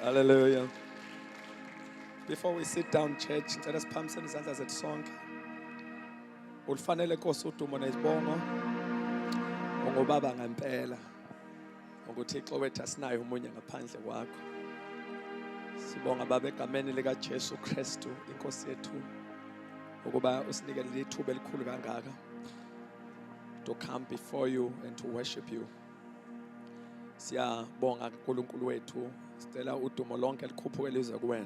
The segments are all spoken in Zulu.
Hallelujah. Before we sit down, church, ngicela siphakamiseni izandla zethu sonke. Ulifanele Nkosi udumo nezibongo. Ungubaba ngempela. UThixo wethu asinayo umunye ngaphandle kwakho. Sibonga Baba egameni lika Jesu Kristu inkosi yethu ukuba usinikele ithuba elikhulu kangaka to come before you and to worship you. Siyabonga uNkulunkulu wethu, sicela udumo lonke likhuphuke lize kuwena.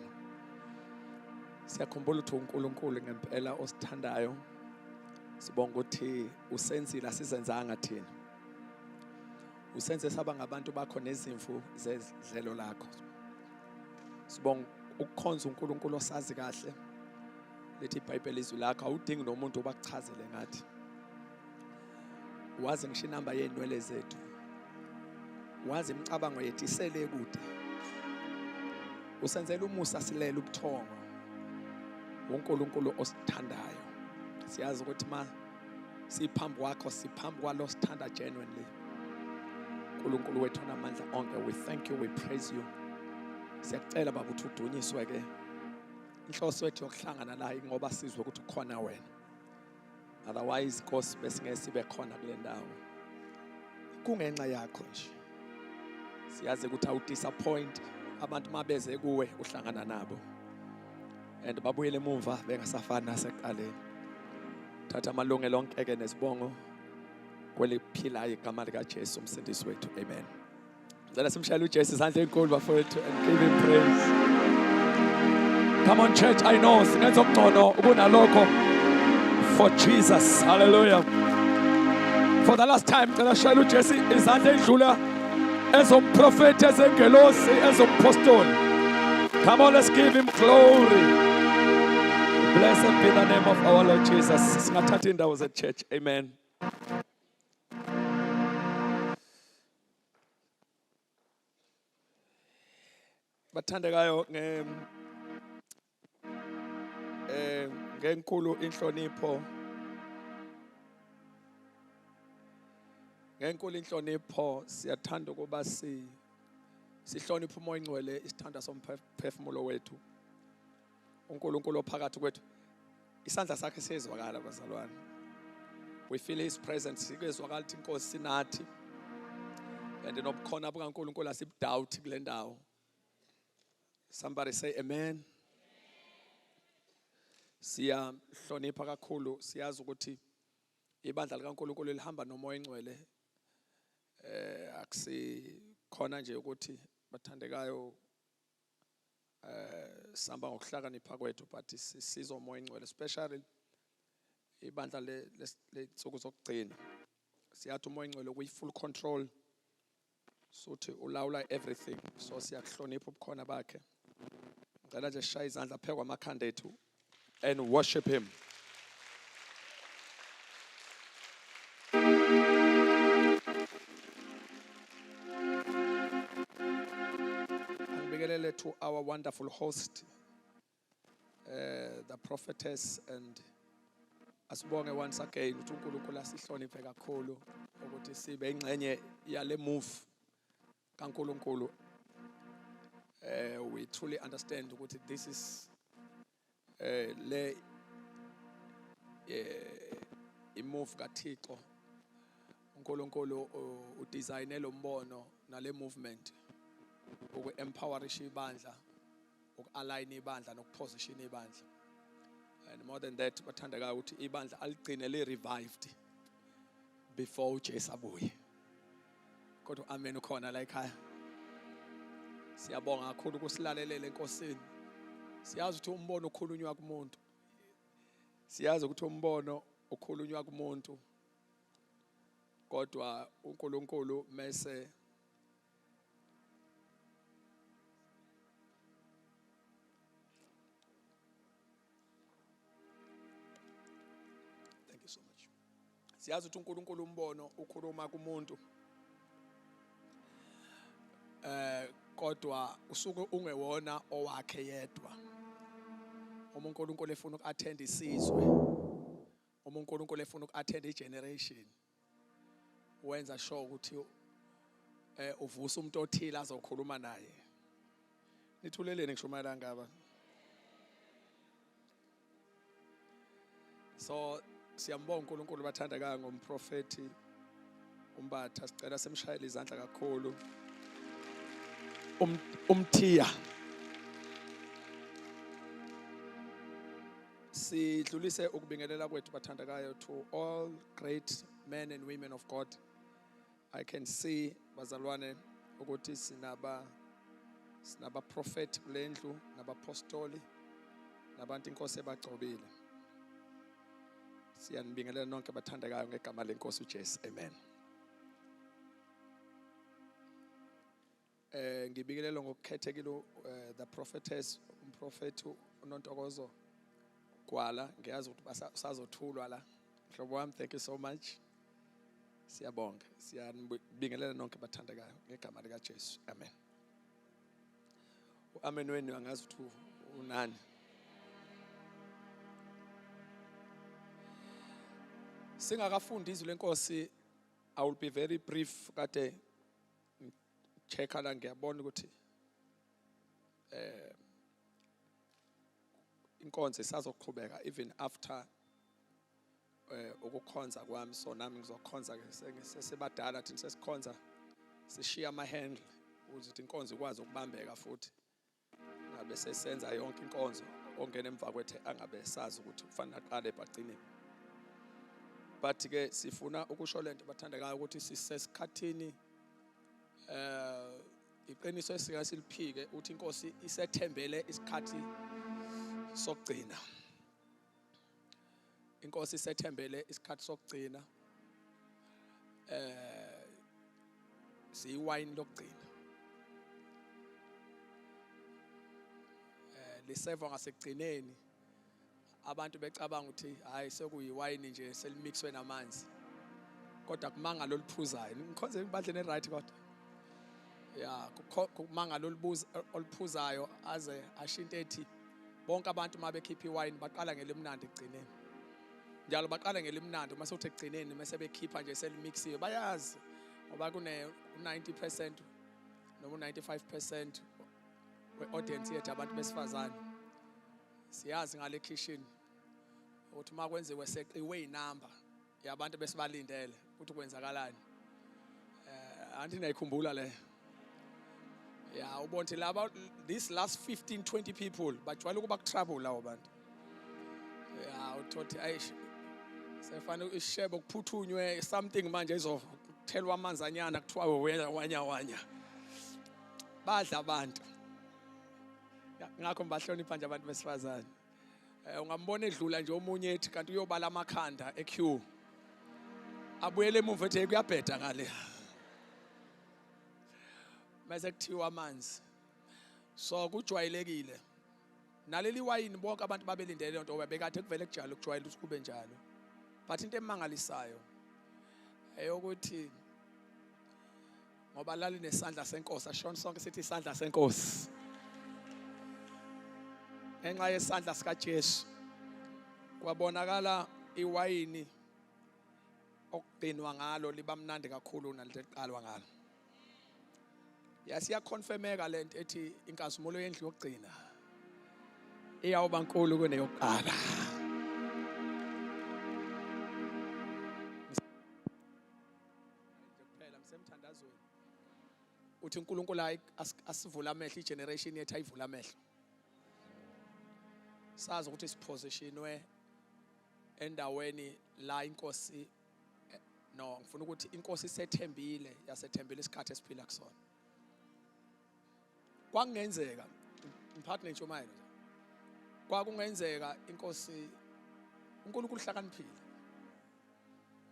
Siyakhumbula ukuthi uNkulunkulu ngempela osithandayo. Sibonga ukuthi usenzile asizenzanga thina. Usenze saba ngabantu bakho nezimvu zezidlelo lakho. Sibonga ukukhonza uNkulunkulu osazi kahle. Lethi iBhayibheli izwi lakho awudingi nomuntu obakuchazele ngathi. Wazi ngisho inamba yenwele zethu. Wazi imicabango yethu isele kude. Usenzela umusa silela ubuthongo. uNkulunkulu osithandayo. Siyazi ukuthi ma siphambi kwakho siphambi kwalo sithanda genuinely. uNkulunkulu wethu onamandla onke, we thank you, we praise you. Siyakucela Baba ukuthi udunyiswe ke. Inhloso yethu yokuhlangana la ngoba sizwe ukuthi ukhona wena. Otherwise Nkosi besingeke sibe khona kule ndawo. Kungenxa yakho nje. Siyazi ukuthi awu disappoint abantu mabeze kuwe uhlangana nabo. And babuyele emuva bengasafani nasekuqaleni. Thatha amalungelo onke ke nesibongo kweliphilayo igama lika Jesu umsindisi wethu. Amen. Ngicela simshayele uJesu izandla ezinkulu bafowethu and give him praise. Come on church, I know singenza okungcono ukunalokho for Jesus. Hallelujah. For the last time ngicela shayele uJesu izandla ezidlula ezomprofeti ezengelosi ezompostoli. Come on, let's give him glory. Blessed be the name of our Lord Jesus. Singathatha indawo ze church. Amen. Bathandekayo ngenkulu inhlonipho. Ngenkulu inhlonipho siyathanda ukuba sihloniphe umoya ingcwele isithanda somphefumulo wethu. uNkulunkulu ophakathi kwethu. Isandla sakhe siyezwakala bazalwane. We feel his presence. Sikezwakala ukuthi inkosi sinathi. And nobukhona bukaNkulunkulu asibudoubt kule ndawo. Somebody say amen. Siyahlonipha kakhulu, siyazi ukuthi ibandla likaNkulunkulu lihamba nomoya ingcwele. Akusikhona nje ukuthi bathandekayo samba ngokuhlakanipha kwethu, but sisizo umoya ingcwele, especially ibandla lensuku zokugcina. Siyathi umoya ingcwele kuyi full control, sothi ulawula everything. So siyakuhlonipha ubukhona bakhe. Ngicela nje shaya izandla phezu kwamakhanda ethu and worship him. To our wonderful host, the prophetess, and asibonge once again ukuthi uNkulunkulu asihloniphe kakhulu ukuthi sibe ingxenye yale move kaNkulunkulu. We truly understand ukuthi this is le imove kaThixo. uNkulunkulu udesigne lo mbono nale movement uku-empowerisha ibandla, uku-align ibandla nokuposition ibandla. And more than that, bathandekayo ukuthi ibandla aligcine li-revived before uJesu abuye. Kodwa amen ukhona la ekhaya. Siyabonga kakhulu ukusilalelele enkosini. Siyazi ukuthi umbono ukhulunywa kumuntu. Siyazi ukuthi umbono ukhulunywa kumuntu. Kodwa uNkulunkulu mase siyazi ukuthi uNkulunkulu umbono ukhuluma kumuntu. Kodwa usuke ungewona owakhe yedwa. uNkulunkulu efuna uku-attend isizwe. uNkulunkulu efuna uku-attend igeneration. Wenza sure ukuthi uvusa umuntu othile azokhuluma naye. nithuleleni ngisho malanga aba. So siyambonga uNkulunkulu bathandekayo ngomprofeti uMbatha, sicela semshayele izandla kakhulu umthiya. Sidlulise ukubingelela kwethu bathandekayo to all great men and women of God. I can see bazalwane ukuthi sinaba prophet kulendlu, nabapostoli, nabantu inkosi ebagcobile. Siyanibingelela nonke bathandekayo ngegama lenkosi uJesu. Amen. Ngibingelela ngokukhethekile the prophetess, umprofeti uNontokozo Gwala. Ngiyazi ukuthi sazothulwa la. Mhlobo wami, thank you so much. Siyabonga. Siyanibingelela nonke bathandekayo ngegama lika Jesu. Amen. Amen wenu angazi ukuthi unani. Singakafundi izwi lenkosi, I will be very brief. Kade check la ngiyabona ukuthi inkonzo isazoqhubeka even after ukukhonza kwami. So nami ngizokhonza ke sesebadala thina sesikhonza sishiya amahandle ukuthi inkonzo ikwazi ukubambeka futhi. Ngabe sesenza yonke inkonzo ongena emva kwethe angabe sazi ukuthi kufanele aqale ebagcine. But ke sifuna ukusho lento bathandekayo ukuthi sisesikhathini iqiniso esika siliphike ukuthi inkosi isethembele isikhathi sokugcina. Inkosi isethembele isikhathi sokugcina. Siyiwayini lokugcina. Liseva ngasekugcineni. Abantu becabanga ukuthi hayi sekuyiwayini nje selimixwe namanzi. Kodwa kumanga loliphuzayo. Ngikhonze ibandleni right kodwa. Yeah, kumanga oliphuzayo aze ashinto ethi bonke abantu mabekhipha iwayini baqala ngelimnandi ekugcineni. Njalo baqala ngelimnandi mase uthi ekugcineni mase bekhipha nje selimixiwe. Bayazi ngoba kune 90% noma 95% we-audience yethu abantu besifazane. Siyazi ngale kitchen ukuthi makwenziwe seqiwe inamba yabantu besibalindele ukuthi kwenzakalani. Anti nayikhumbula le. Yeah, ubonke laba this last 15-20 people bajwayele ukuba trouble lawo bantu. Yeah, uthothi ayish sefana ishebo kuphuthunywe something manje izothelwa amanzanyana kuthiwa wanya. Badla abantu. Ngakho bahlonipha nje abantu besifazane. Ungambona edlula nje omunye ethi kanti uyobala amakhanda equeue. Abuyele emuva ethi kuyabheda ngale. Mase kuthiwa amanzi. So kujwayelekile. Naleli wayini bonke abantu babelindele lento bekade kuvele kujalo kujwayele ukuthi kube njalo. But into emangalisayo eyokuthi ngoba lali nesandla senkosi, ashona sonke sithi isandla senkosi. Ngenxa yesandla sika Jesu kwabonakala iwayini okugcinwa ngalo liba mnandi kakhulu naleliqalwa ngalo. Yasiya confirmeka lento ethi inkazimulo yendlu yokugcina iyawuba nkulu kuneyokuqala. Kuphela msemthandazweni uthi uNkulunkulu asivula amehlo, igeneration yethu ayivula amehlo. Sazi ukuthi sipositionwe endaweni la inkosi ngifuna ukuthi inkosi isethembile, yasethembile isikhathi esiphila kusona. Kwangenzeka mphathi nentshumayelo kwakungenzeka inkosi uNkulunkulu uhlakaniphile.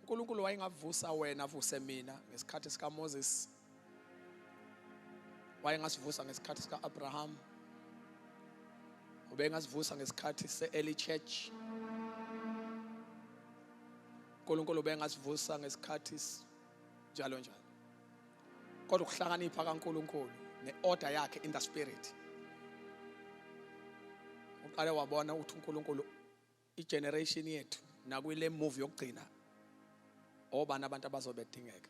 uNkulunkulu wayengavusa wena avuse mina ngesikhathi sika Moses. Wayengasivusa ngesikhathi sika Abraham. Ubengasivusa ngesikhathi se-early church. uNkulunkulu ubengasivusa ngesikhathi njalo njalo. Kodwa ukuhlakanipha kaNkulunkulu ne-order yakhe in the spirit. Uqale wabona ukuthi uNkulunkulu igeneration yethu nakwile move yokugcina obani abantu abazobedingeka.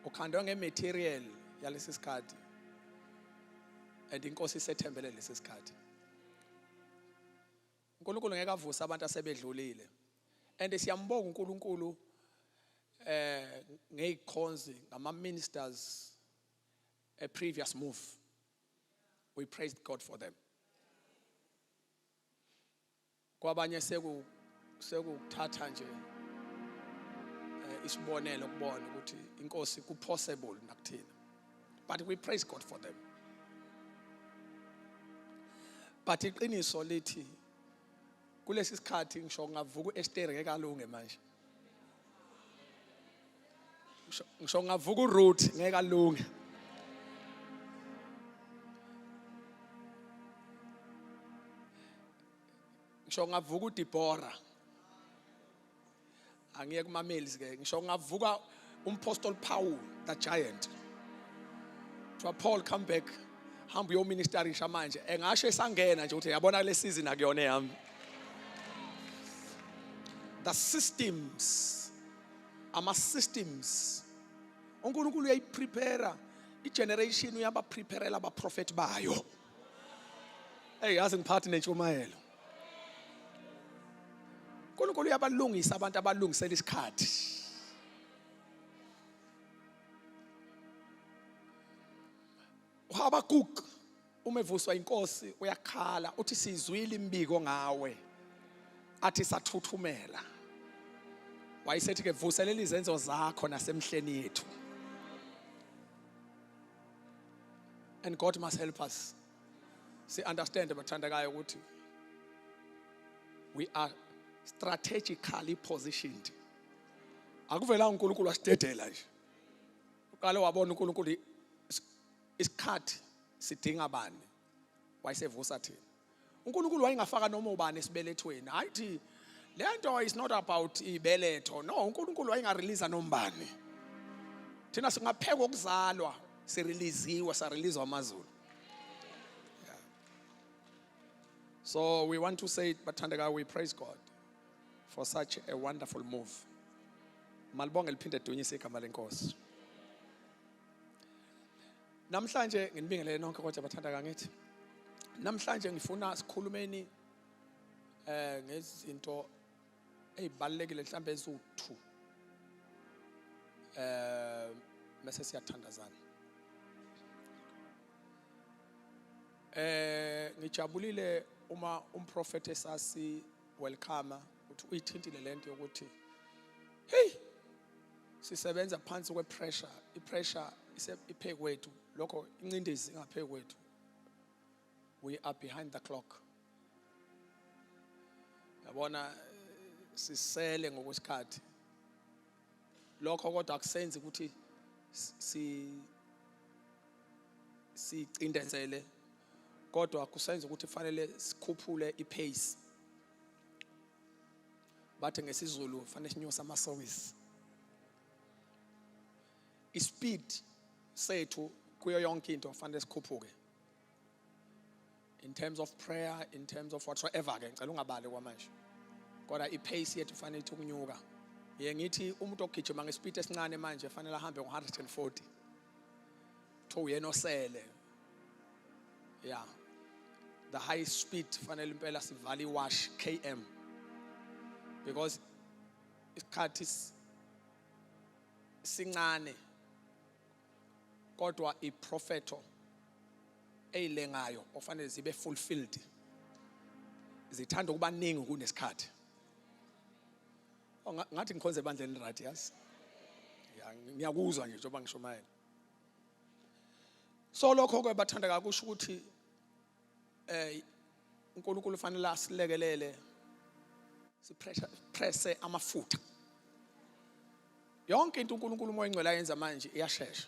Ukhandwa ngematerial yalesi sikhathi and inkosi isethembele lesi sikhathi. uNkulunkulu ngeke avuse abantu asebedlulile, and siyambonga uNkulunkulu ngezikhonzi ngama ministers a previous move. We praised God for them. Kwabanye sekuthatha nje isibonelo ukubona ukuthi inkosi ku possible nakuthina, but we praise God for them. But iqiniso lithi kulesi sikhathi ngisho ngavuka uEsther ngeke alunge manje, ngisho ngavuka uRuth ngeke alunge, ngisho ngavuka uDeborah angiye kumameli ke, ngisho ngavuka umpostoli Paul the giant. Kuthiwa Paul come back, hamba uyoministerisha manje, engasho esangena nje ukuthi yabona le season akuyona yami. The systems, ama-systems, uNkulunkulu uyayiprepare i-generation, uyabapreparela abaprofeti bayo. Yazi ngiphathi nentshumayelo. uNkulunkulu uyabalungisa abantu abalungisela isikhathi. uHabakuk uma evuswa inkosi uyakhala uthi sizwile imbiko ngawe, athi sathuthumela. Wayesethi ke vuselela izenzo zakho nasemhleni yethu. And God must help us. See, understand abathandakayo ukuthi we are strategically positioned. Akuvela uNkulunkulu wasitedela nje. Uqale wabona uNkulunkulu isikhathi sidinga bani, wayesevusa thina. uNkulunkulu wayengafaka noma ubani esibelethweni. Hayithi lento is not about ibeletho. No, uNkulunkulu wayengarelease nombani. Thina singapheka ukuzalwa, sireleasiwe, sarelease amazulu. So we want to say, bathandeka, we praise God for such a wonderful move. Malibonge liphinde dunyise igama lenkosi. Namhlanje nginibingelele nonke kodwa bathandeka ngithi. Namhlanje ngifuna sikhulumeni ngezinto ezibalekile mhlambe ezu2. Mase siyathandazana. Ngijabulile uma umprofeti esasi welcome uthi uyithintile lento yokuthi hey sisebenza phansi kwepressure, ipressure iphe kwethu, lokho incindezi ingaphe kwethu. We are behind the clock. Yabona sisele ngokwesikhathi. Lokho kodwa akusenzi ukuthi sicindezele, kodwa kusenza ukuthi fanele sikhuphule ipace. Bathe ngesizulu fanele sinyusa ama-service. Ispeed sethu kuyo yonke into fanele sikhuphuke. In terms of prayer, in terms of whatsoever ke ngicela ungabali kwamanje. Kodwa ipace yethu fanele ukunyuka. Ngithi umuntu ogijima ngespeed esincane manje fanele ahambe ngo140. Tho uyena osele. Yeah. The high speed fanele impela sivali wash km. Because isikhathi sincane kodwa iprofeto eyilengayo ofanele zibe fulfilled zithanda ukuba ningi kunesikhathi. Ngathi ngikhonze ebandleni right, yes. Yeah, ngiyakuzwa nje njengoba ngishomayela. So lokho ke bathandeka kusho ukuthi uNkulunkulu fanele asilekelele sipresse amafutha. Yonke into uNkulunkulu uMoya Ingcwele ayenza manje iyashesha.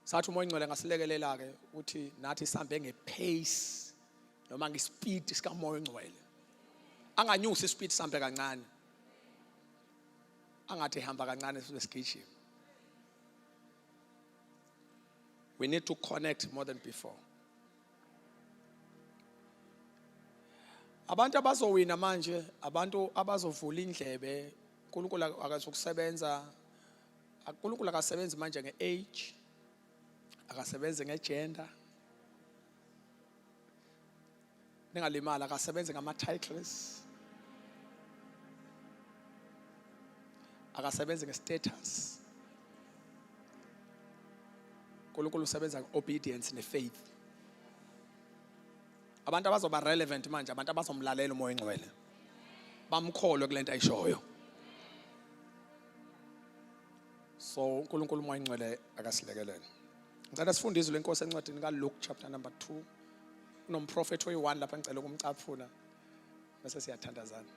Sathi uMoya Ingcwele ngasilekelela ke ukuthi nathi sihambe ngepace noma ngespeed sika Moya Ingcwele. Anganyusa ispeed sihambe kancane. Angathi hamba kancane sisigijima. We need to connect more than before. Abantu abazowina manje, abantu abazovula indlebe, uNkulunkulu akazokusebenza. uNkulunkulu akasebenzi manje ngeage, akasebenzi ngegender, ningalimala, akasebenzi ngama-titles, akasebenzi nge-status. uNkulunkulu usebenza nge-obedience ne-faith. Abantu abazoba relevant manje, abantu abazomlalela umoya engcwele, bamkholwe kule nto ayishoyo. So uNkulunkulu umoya engcwele akasilekelele. Ngicela sifunde izwi lenkosi encwadini kaLuke chapter number 2. Kunomprofeti oyi-1 lapha ngicela ukumcaphuna bese siyathandazana.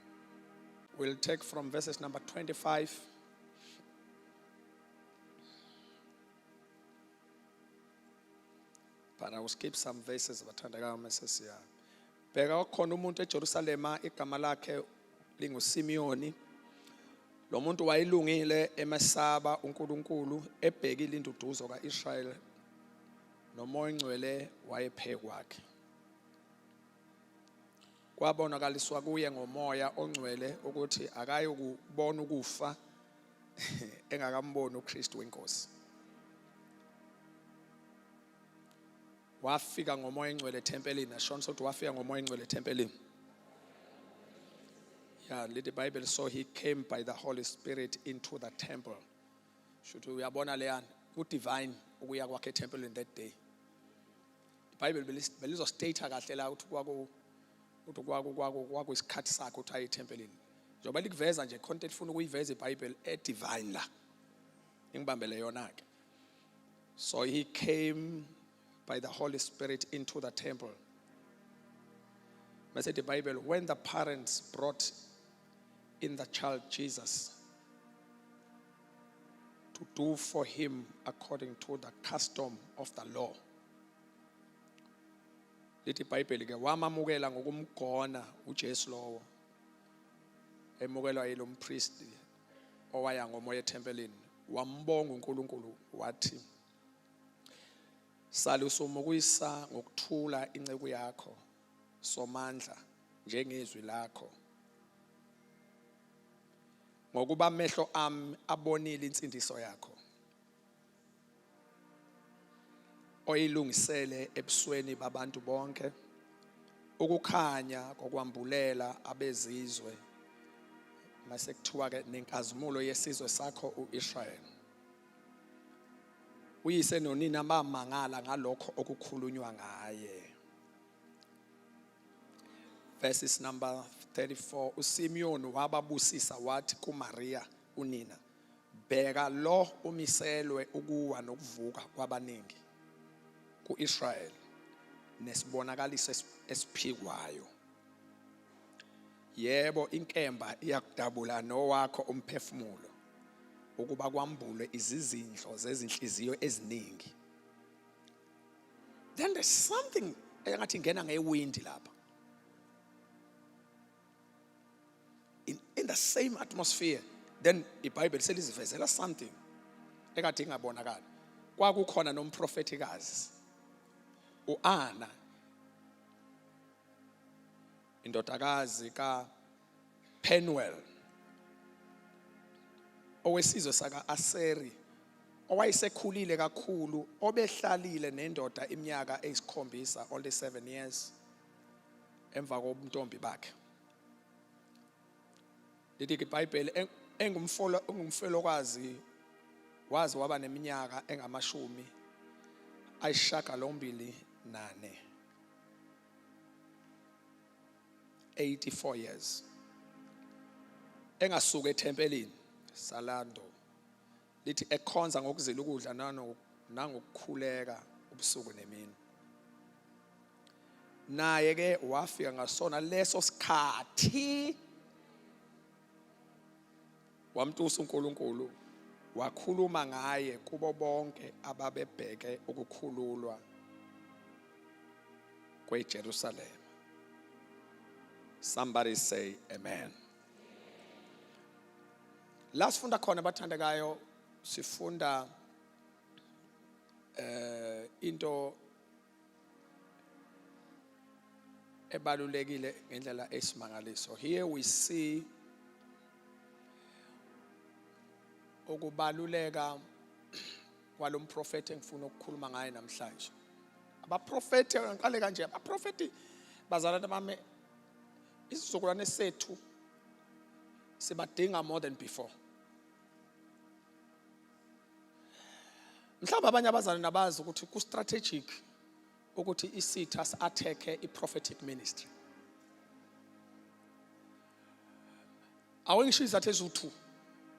We'll take from verses number 25 but I will skip some verses bathandekayo mase siya. Bheka kukhona umuntu eJerusalema igama lakhe linguSimiyoni. Lo muntu wayilungile emesaba uNkulunkulu, ebhekile induduzo kaIsrayeli, nomoya engcwele wayephe kwakhe. Kwabonakaliswa kuye ngomoya ongcwele ukuthi akayi ukubona ukufa engakamboni uKristu wenkosi. Wafika ngomoya engcwele tempelini, ashona ukuthi wafika ngomoya engcwele tempelini. Yeah, the Bible, so he came by the Holy Spirit into the temple. Should we uyabona leyan udivine ukuya kwakhe temple in that day. The Bible belizo state kahle la ukuthi kwakuyisikhathi sakhe ukuthi aye tempelini. Njengoba likuveza nje content funa ukuyiveza iBible divine la. Ngibambele yona ke. So he came by the Holy Spirit into the temple. I said the Bible, when the parents brought in the child Jesus to do for him according to the custom of the law. Lithi iBhayibheli ke wamamukela ngokumgona uJesu lowo. Emukelwa yilo mpristi owaya ngomoya etempelini. Wambonga uNkulunkulu wathi, salusumukisa ngokuthula inceku yakho somandla njengezwi lakho. Ngokuba amehlo ami abonile insindiso yakho, oyilungisele ebusweni babantu bonke, ukukhanya kokwambulela abezizwe, mase kuthiwa ke nenkazimulo yesizwe sakho uIsrayeli. Uyise nonina bamangala ngalokho okukhulunywa ngaye. Verses number 34, uSimiyoni wababusisa wathi kuMaria unina, bheka lo umiselwe ukuwa nokuvuka kwabaningi kuIsrayeli nesibonakaliso esiphikwayo. Yebo, inkemba iyakudabula nowakho umphefumulo ukuba kwambulwe izizindlo zezinhliziyo eziningi. Then there's something engathi ngena ngewindi lapha. In the same atmosphere, then iBhayibheli selizivezela something ekade ingabonakala. Kwakukhona nomprofetikazi uAna, indodakazi kaPenuel, owesizwe saka-Aseri, owayesekhulile kakhulu, obehlalile nendoda iminyaka eyisikhombisa, only 7 years, emva kobuntombi bakhe. Lithi iBhayibheli engumfelokazi wazi waba neminyaka engamashumi ayisishiyagalombili nane, 84 years, engasuka etempelini salando. Lithi ekhonza ngokuzila ukudla nangokukhuleka ubusuku nemini. Naye ke wafika ngasona leso sikhathi wamtusa uNkulunkulu, wakhuluma ngaye kubo bonke ababebheke ukukhululwa kweJerusalema. Somebody say amen. La sifunda khona bathandekayo, sifunda into ebalulekile ngendlela esimangaliso. Here we see ukubaluleka kwalomprofeti engifuna ukukhuluma ngaye namhlanje. Abaprofeti ngiqale kanje, abaprofeti bazalwane bami, isizukulwane sethu sibadinga more than before. Mhlawumbe abanye abazalwane nabazi ukuthi ku strategic ukuthi isitha si-attack i-prophetic ministry. Awengisho izathu ezu-2.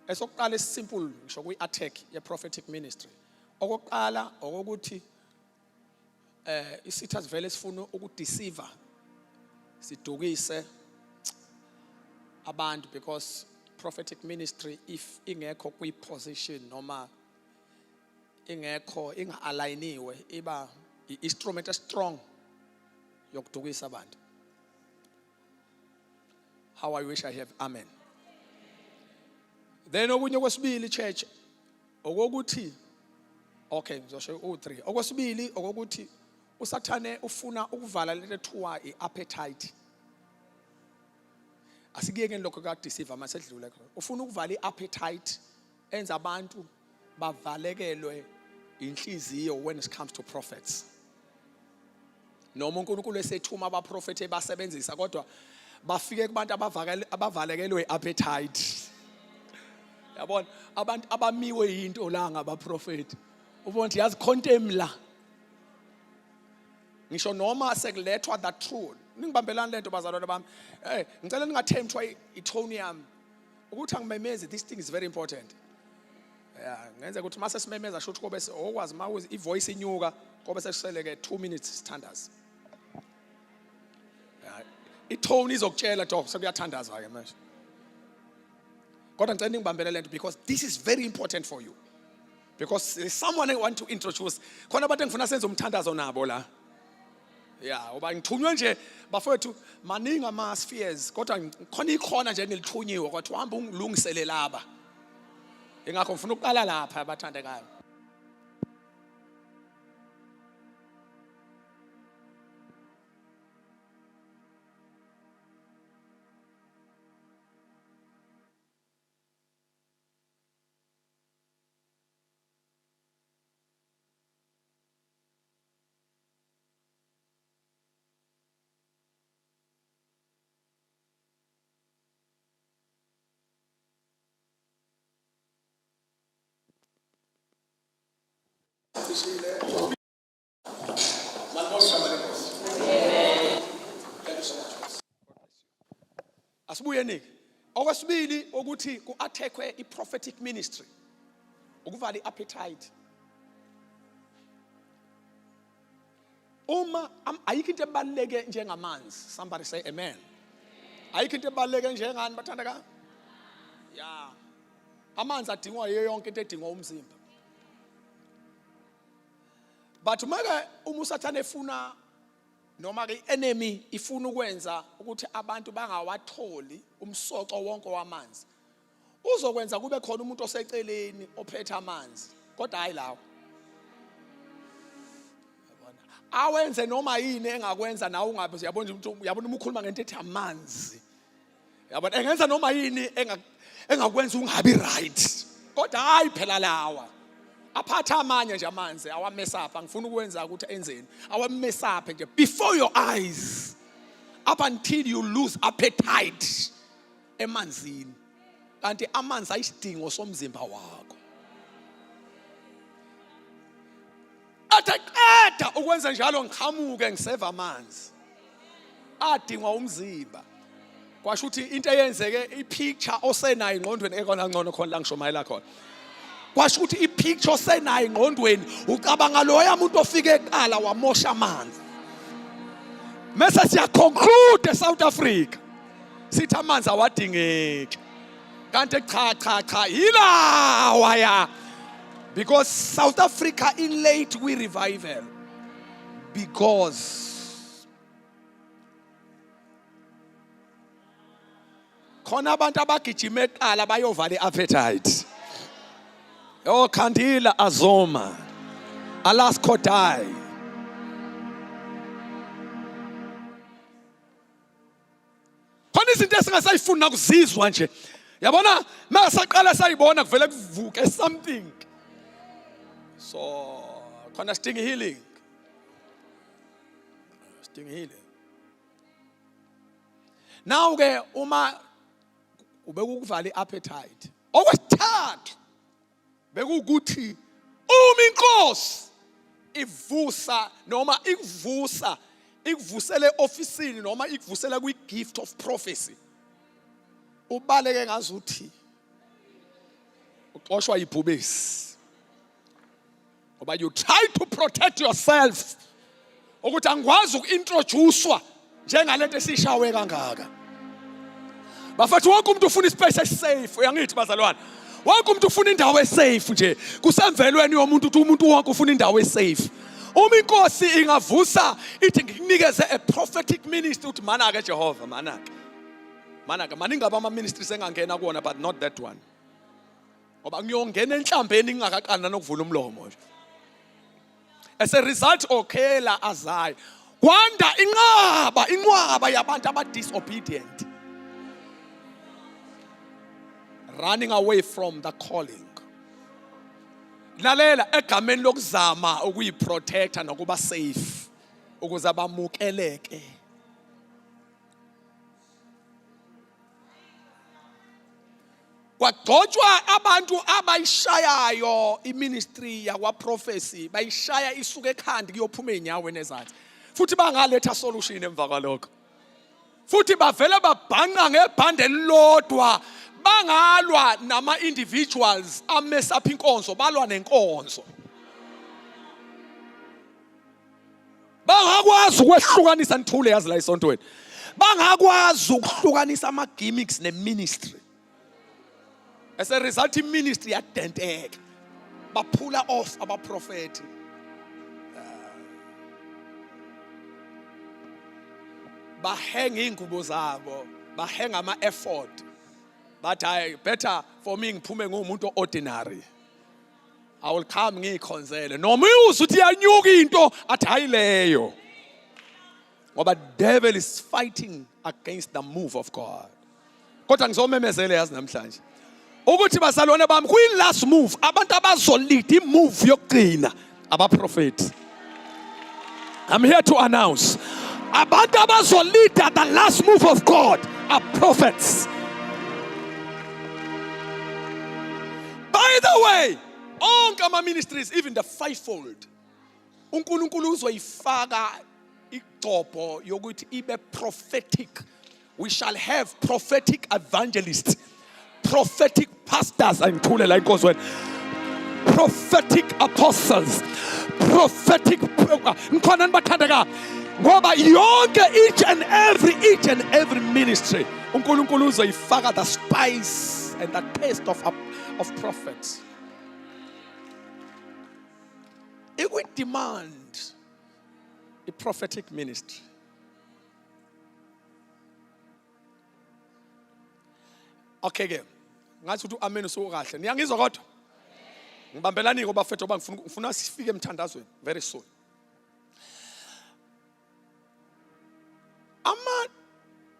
Esokuqala esisimple ngisho kuyi-attack ye-prophetic ministry. Okokuqala okokuthi isitha sivele sifuna ukudeceive, sidukise abantu, because prophetic ministry if ingekho kwi-position noma ingekho inga-aligniwe iba i-instrument strong yokudukisa abantu. How I wish I have amen. Then okunye kwesibili church okokuthi okay ngizosho u3. Okwesibili okokuthi usathane ufuna ukuvala lento ethiwa i-appetite. Asikiyeke lokho ka deceive masedlule khona. Ufuna ukuvala i-appetite enza abantu bavalekelwe inhliziyo when it comes to prophets. Noma uNkulunkulu esethuma abaprofeti ebasebenzisa kodwa bafike kubantu abavalekelwe appetite. Yabona abantu abamiwe yinto la ngabaprofeti. Ubona yazi contem la. Ngisho noma sekulethwa that truth. Ningibambelana lento bazalwane bami. Ngicela ningathemthwa itone yami. Ukuthi angimemeze, this thing is very important. Yeah, ngenze ukuthi mase simemeza shothi kobe okwazi mawuzi ivoice inyuka kobe sesiseleke 2 minutes standards. Yeah, itone izokutshela dog sekuyathandaza ke manje. Kodwa ngicela ningibambele lento because this is very important for you. Because there's someone I want to introduce. Khona abantu engifuna senze umthandazo nabo la. Yeah, uba ngithunywe nje bafowethu maningi ama spheres kodwa khona ikhona nje engilithunyiwe kwathi uhamba ungilungisele laba. Ingakho ngifuna ukuqala lapha abathandekayo. Asibuye niki. Okwesibili ukuthi ku-attackwe i-prophetic ministry. Ukuvala i-appetite. Uma ayikho into ebaluleke njengamanzi. Somebody say amen. Ayikho into ebaluleke njengani bathandeka? Yeah. Amanzi adingwa yiyo yonke into edingwa umzimba. But maka umusathane efuna noma ke enemy ifuna ukwenza ukuthi abantu bangawatholi umsoco wonke wamanzi. Uzokwenza kube khona umuntu oseceleni ophethe amanzi. Kodwa hayi lawo. Yabona. Awenze noma yini engakwenza nawe ungabe uyabona umuntu uyabona umukhuluma ngento ethi amanzi. Yabona engenza noma yini engakwenza ungabi right. Kodwa hayi phela lawa. Aphatha amanye nje amanzi awamesapha ngifuna ukwenza ukuthi enzeni awamesaphe nje before your eyes up until you lose appetite emanzini kanti amanzi ayisidingo somzimba wakho athaqeda ukwenza njalo ngiqhamuke ngiseva amanzi adingwa umzimba kwasho ukuthi into eyenzeke ipicture osenayo engqondweni ekona ngcono khona la ngishomayela khona kwasho ukuthi ipicture osenayo engqondweni ucabanga loya muntu ofike eqala wamosha amanzi mase siya conclude eSouth Africa sithi amanzi awadingeki kanti cha yilawa ya because South Africa in late we revival because khona abantu abagijima eqala bayovala iappetite. Oh, Kandila Azoma, Alas Kodai. Khona izinto esingasayifuna ukuzizwa nje. Yabona, masaqala sayibona kuvele kuvuke something. So khona sidinga healing. Sidinga healing. Now ke uma ubekukuvala iappetite. Okwesithathu bekukuthi uma inkosi ivusa noma ikuvusa ikuvusele ofisini noma ikuvusela kwi gift of prophecy. Ubaleke ngazuthi uxoshwa ibhubesi. Ngoba you try to protect yourself. Ukuthi angikwazi ukintroducewa njengalento esishawe kangaka. Bafethu wonke umuntu ufuna ispace esisafe, uyangithi bazalwane. Wonke umuntu ufuna indawo esafe nje. Kusemvelweni yomuntu ukuthi umuntu wonke ufuna indawo esafe. Uma inkosi ingavusa ithi ngikunikeze a prophetic ministry uthi mana ke Jehova mana ke. Mana ke maningi ama ministries engangena kuona but not that one. Ngoba ngiyongena enhlambeni ngingakaqala nokuvula umlomo nje. As a result okhela azayo. Kwanda inqwaba yabantu aba disobedient. Running away from the calling. Lalela egameni lokuzama ukuyiprotecta nokuba safe ukuze abamukeleke. Kwagcotshwa abantu abayishayayo iministry yakwa prophecy bayishaya isuke ekhandi kuyophuma enyaweni ezathi. Futhi bangaletha solution emva kwalokho. Futhi bavela babhanqa ngebhande elilodwa. Bangalwa nama individuals amesa pha inkonzo balwa nenkonzo. Bangakwazi ukwehlukanisa nithule yazi la isontweni. Bangakwazi ukuhlukanisa ama gimmicks ne ministry. As a result ministry yadenteka. Baphula off aba prophet. Bahenga ingubo zabo, bahenga ama effort. But better for me ngiphume ngumuntu ordinary. I will come ngikhonzele. Noma uyuza uthi yanyuka into athi hayileyo. Ngoba devil is fighting against the move of God. Kodwa ngizomemezele yazi namhlanje. Ukuthi bazalwane bami kuyi last move abantu abazolida imove yokugcina aba prophets. I'm here to announce abantu abazolida the last move of God are prophets. By the way, onke ama ministries, even the fivefold, uNkulunkulu uzoyifaka igcopho yokuthi ibe prophetic. We shall have prophetic evangelists, prophetic pastors, and prophetic apostles, prophetic. Ngoba yonke each and every ministry, uNkulunkulu uzoyifaka the spice and the taste of prophets. It would demand a prophetic ministry. Okay ke. Ngathi uthi amen so kahle. Niyangizwa kodwa? Ngibambelani ngoba bafethu ngoba ngifuna sifike emthandazweni very soon. Ama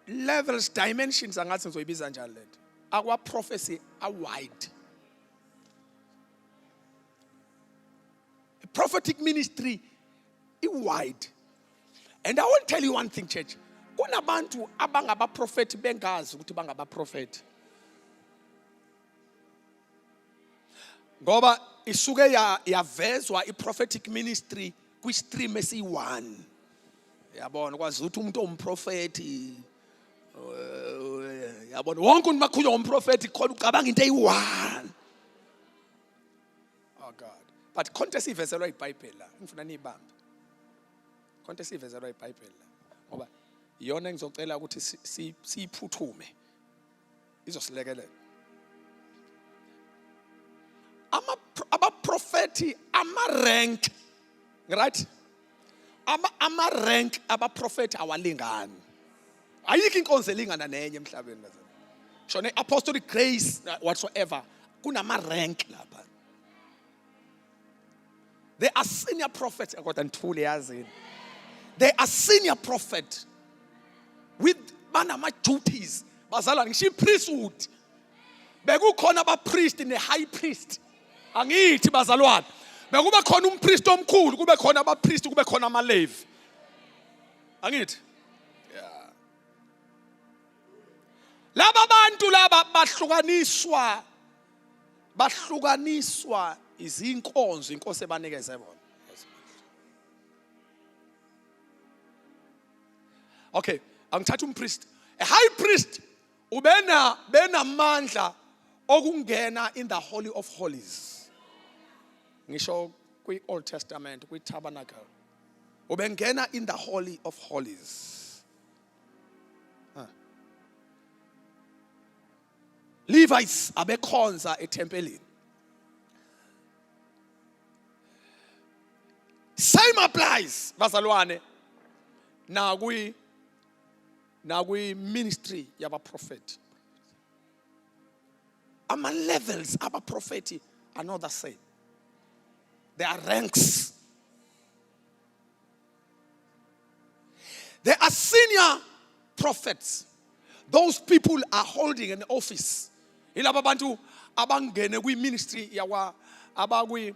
levels, dimensions angathi ngizoyibiza njalo lento. Akwa prophecy are wide. Prophetic ministry is wide. And I want to tell you one thing, church. Kunabantu abangaba prophet bengazi ukuthi bangaba prophet. Ngoba isuke yavezwa prophetic ministry kwi stream esi1. Yabona kwazi ukuthi umuntu omprofeti. Yabona wonke umuntu makhuluma ngomprofeti khona ucabanga into eyi1. Oh God. But context ivezelwa iBhayibheli la. Ngifuna nibambe. Context ivezelwa iBhayibheli la. Ngoba iyona ngizocela ukuthi siyiphuthume. Izosilekelela. Aba propheti ama rank. Right? Ama rank aba propheti awalingani. Ayikho inkonzo elingana nenye emhlabeni bazalwane. Shone apostolic grace whatsoever kunama rank lapha. They are senior prophets kodwa nithule yazini. They are senior prophet with banama duties. Bazalwane ngisho priesthood. Bekukhona aba priest ne high priest. Angithi bazalwane. Bekube khona umpristi omkhulu, kube khona abapristi, kube khona amaLevi. Angithi? Yeah. Laba bantu laba bahlukaniswa izinkonzo inkosi ebanikeze bona. Okay, angithatha umpriest. A high priest benamandla okungena in the Holy of Holies. Ngisho kwi Old Testament, kwi tabernacle. Ubengena in the Holy of Holies. Levites abekhonza etempelini. Same applies, bazalwane, na kwi ministry yaba prophet. Ama levels aba prophet are not the same. There are ranks. There are senior prophets. Those people are holding an office. Ilaba bantu abangene kwi ministry yawa abakwi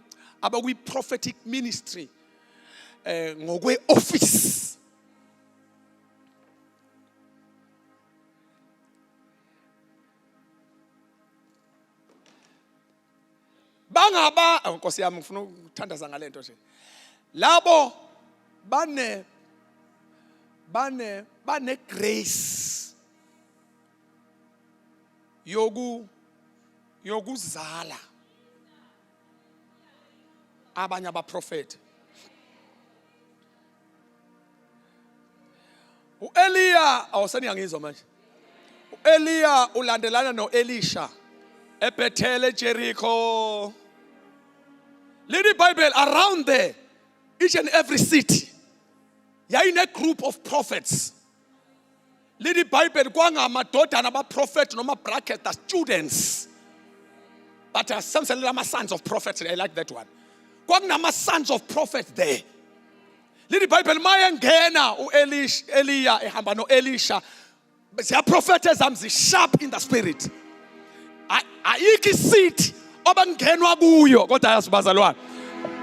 prophetic ministry ngokwe office. Bangaba Nkosi yami ngifuna ukuthandaza ngalento nje. Labo bane grace yokuzala abanye abaprofeti. uEliya awuseniyangizwa manje. uEliya ulandelana noElisha eBethel eJericho. Little Bible around there, each and every city, in a group of prophets. Little Bible kwanga madodana abaprofeti noma bracket the students. But some say lama sons of prophets. I like that one. Kwanga sons of prophets there. Little Bible mayangena uEliya ehamba noElisha. They are prophets amzi sharp in the spirit. Ayiki seat obangenwa kuyo kodwa yasibazalwana.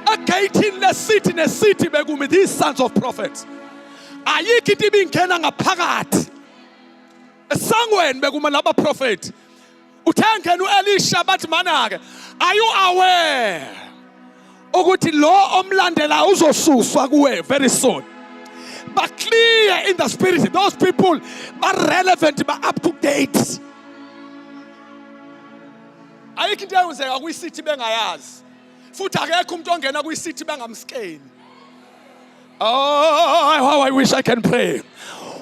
Agating the city nesiti begumi these sons of prophets. Ayiki tibingena ngaphakathi. Esangweni beguma laba prophet. Uthengena uElisha bathi manake, are you aware ukuthi lo omlandela uzosuswa kuwe very soon? But clear in the spirit, those people are relevant, but up to date. Ayikho into eyenzeka kwi-city bengayazi. Futhi akekho umuntu ongena kwi-city bengamskeni. Oh, how I wish I can pray.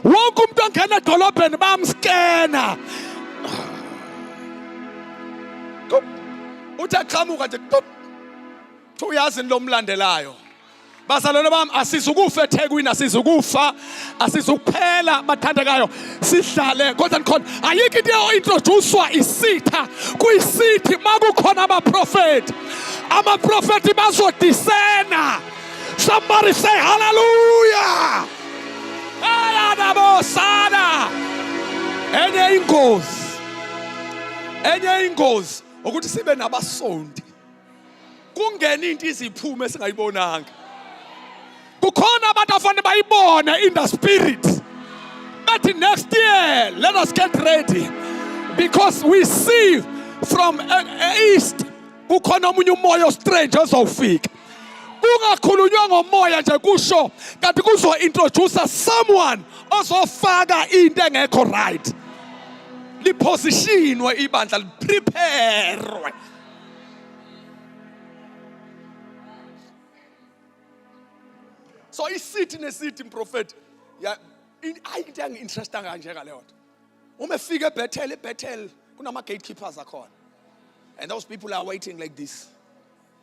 Wonke umuntu ongena edolobheni bamskena. Uthi aqhamuka nje uyazi lo mlandelayo. Bazalwane bami, asizukufa eThekwini, asizukufa, asizukuphela bathandekayo. Sihlale kodwa nikhona ayikho into ointroducewa isitha kuyisithi makukhona abaprofeti. Abaprofeti bazodisena. Somebody say hallelujah. Ayadabosana. Enye ingozi ukuthi sibe nabasondi. Kungena into iziphume esingayibonanga. Kukhona abantu afanele bayibone in the spirit. But next year, let us get ready. Because we see from east, kukhona omunye umoya strange ozofika. Kungakhulunywa ngomoya nje kusho kanti kuzo introduce someone ozofaka into engekho right. Lipositionwe ibandla liprepare. So isithi nesithi prophet ya ayinto enginteresting kanje ngale nto. Uma efika eBethel kunama gatekeepers akhona. And those people are waiting like this.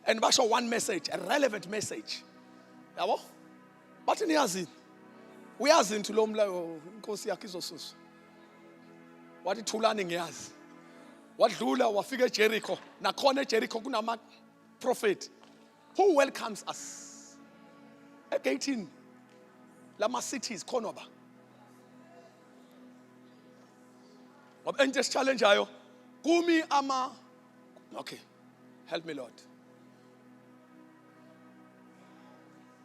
And basho one message, a relevant message. Yabo? Bathi niyazi. Uyazi into lo mlayo inkosi yakhe izosuswa. Wathi thulani ngiyazi. Wadlula wafika eJericho. Nakhona eJericho kunama prophet who welcomes us. Again, lama cities khona ba. Ngoba just challenge ayo. Kumi ama. Okay. Help me Lord.